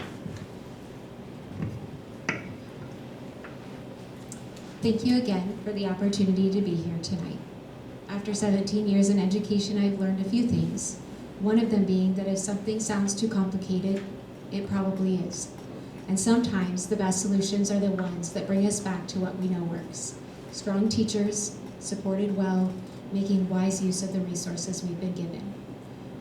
Thank you again for the opportunity to be here tonight. After 17 years in education, I've learned a few things. One of them being that if something sounds too complicated, it probably is. And sometimes the best solutions are the ones that bring us back to what we know works. Strong teachers, supported well, making wise use of the resources we've been given.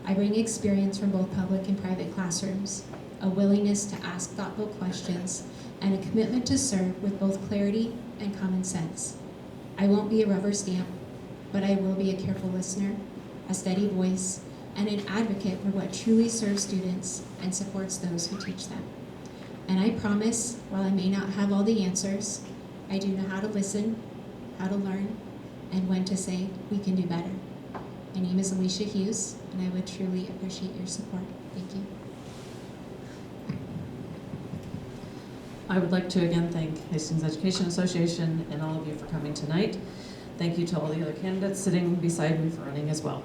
I bring experience from both public and private classrooms, a willingness to ask thoughtful questions, and a commitment to serve with both clarity and common sense. I won't be a rubber stamp, but I will be a careful listener, a steady voice, and an advocate for what truly serves students and supports those who teach them. And I promise, while I may not have all the answers, I do know how to listen, how to learn, and when to say, we can do better. My name is Alicia Hughes, and I would truly appreciate your support. Thank you. I would like to again thank Hastings Education Association and all of you for coming tonight. Thank you to all the other candidates sitting beside me for running as well.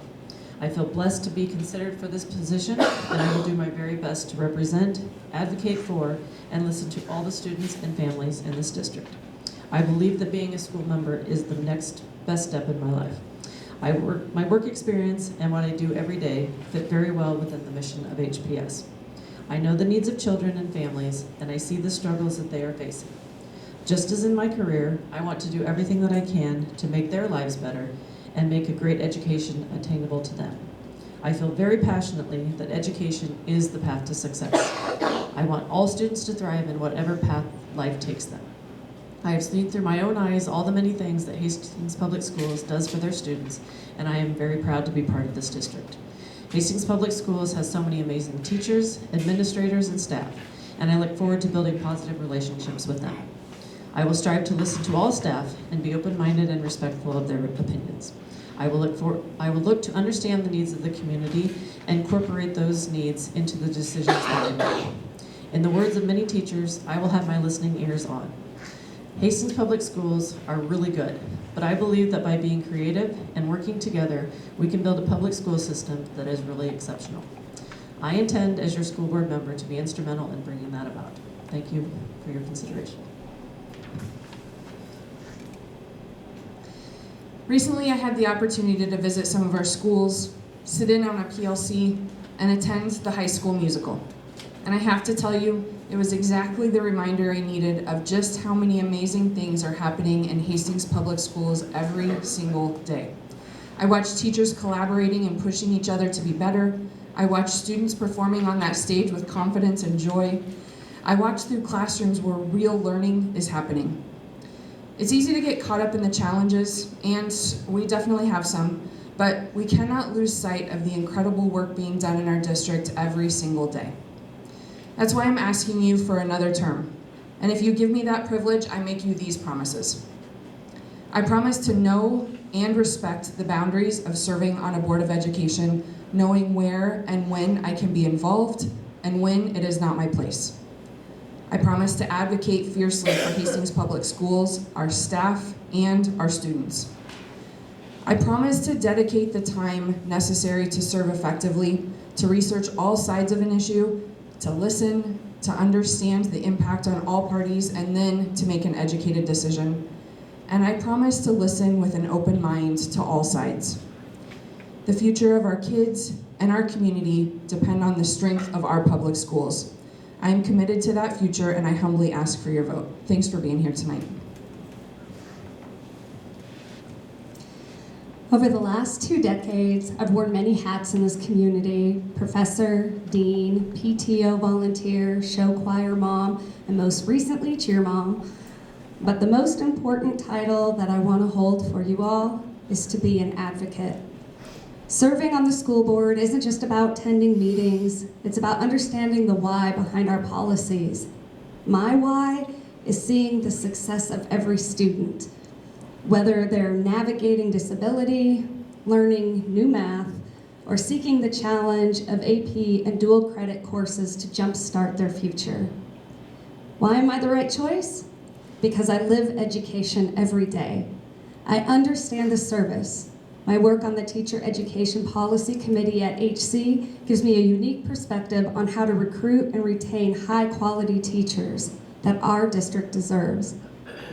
I feel blessed to be considered for this position, and I will do my very best to represent, advocate for, and listen to all the students and families in this district. I believe that being a school member is the next best step in my life. My work experience and what I do every day fit very well within the mission of HPS. I know the needs of children and families, and I see the struggles that they are facing. Just as in my career, I want to do everything that I can to make their lives better and make a great education attainable to them. I feel very passionately that education is the path to success. I want all students to thrive in whatever path life takes them. I have seen through my own eyes all the many things that Hastings Public Schools does for their students, and I am very proud to be part of this district. Hastings Public Schools has so many amazing teachers, administrators, and staff, and I look forward to building positive relationships with them. I will strive to listen to all staff and be open-minded and respectful of their opinions. I will look to understand the needs of the community and incorporate those needs into the decisions that we make. In the words of many teachers, I will have my listening ears on. Hastings Public Schools are really good, but I believe that by being creative and working together, we can build a public school system that is really exceptional. I intend, as your school board member, to be instrumental in bringing that about. Thank you for your consideration. Recently, I had the opportunity to visit some of our schools, sit in on a PLC, and attend the high school musical. And I have to tell you, it was exactly the reminder I needed of just how many amazing things are happening in Hastings Public Schools every single day. I watched teachers collaborating and pushing each other to be better. I watched students performing on that stage with confidence and joy. I watched through classrooms where real learning is happening. It's easy to get caught up in the challenges, and we definitely have some, but we cannot lose sight of the incredible work being done in our district every single day. That's why I'm asking you for another term. And if you give me that privilege, I make you these promises. I promise to know and respect the boundaries of serving on a board of education, knowing where and when I can be involved and when it is not my place. I promise to advocate fiercely for Hastings Public Schools, our staff, and our students. I promise to dedicate the time necessary to serve effectively, to research all sides of an issue, to listen, to understand the impact on all parties, and then to make an educated decision. And I promise to listen with an open mind to all sides. The future of our kids and our community depend on the strength of our public schools. I am committed to that future, and I humbly ask for your vote. Thanks for being here tonight. Over the last 2 decades, I've worn many hats in this community: professor, dean, PTO volunteer, show choir mom, and most recently, cheer mom. But the most important title that I want to hold for you all is to be an advocate. Serving on the school board isn't just about attending meetings, it's about understanding the why behind our policies. My why is seeing the success of every student, whether they're navigating disability, learning new math, or seeking the challenge of AP and dual credit courses to jumpstart their future. Why am I the right choice? Because I live education every day. I understand the service. My work on the Teacher Education Policy Committee at HC gives me a unique perspective on how to recruit and retain high-quality teachers that our district deserves.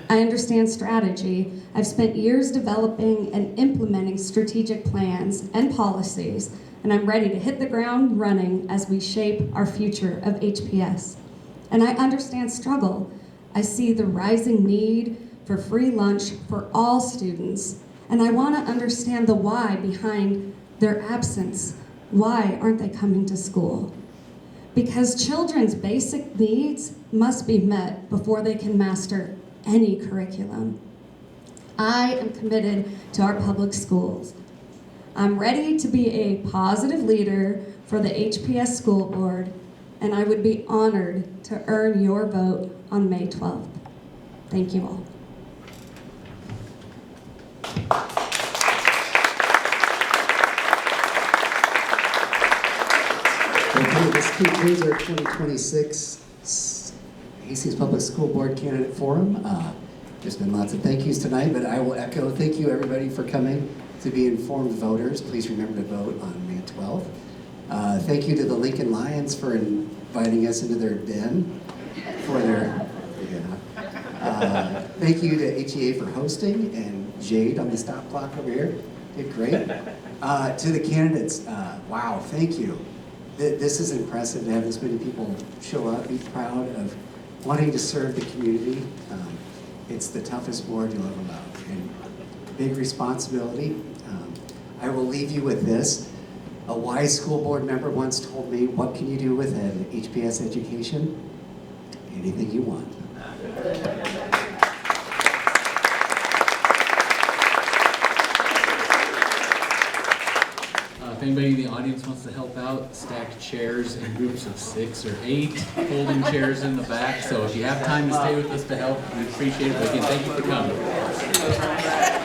I understand strategy. I've spent years developing and implementing strategic plans and policies, and I'm ready to hit the ground running as we shape our future of HPS. And I understand struggle. I see the rising need for free lunch for all students, and I want to understand the why behind their absence. Why aren't they coming to school? because children's basic needs must be met before they can master any curriculum. I am committed to our public schools. I'm ready to be a positive leader for the HPS School Board, and I would be honored to earn your vote on May 12th. Thank you all. Okay, this concludes our 2026 Hastings Public School Board Candidate Forum. There's been lots of thank yous tonight, but I will echo thank you everybody for coming to be informed voters. Please remember to vote on May 12th. Thank you to the Lincoln Lions for inviting us into their den for their, thank you to HEA for hosting, and Jade on the stop clock over here did great. To the candidates, wow, thank you. This is impressive to have this many people show up, be proud of wanting to serve the community. It's the toughest board you'll ever love, and big responsibility. I will leave you with this. A wise school board member once told me, what can you do with an HPS education? Anything you want. If anybody in the audience wants to help out, stack chairs in groups of 6 or 8, folding chairs in the back. So if you have time to stay with us to help, we appreciate it. But again, thank you for coming.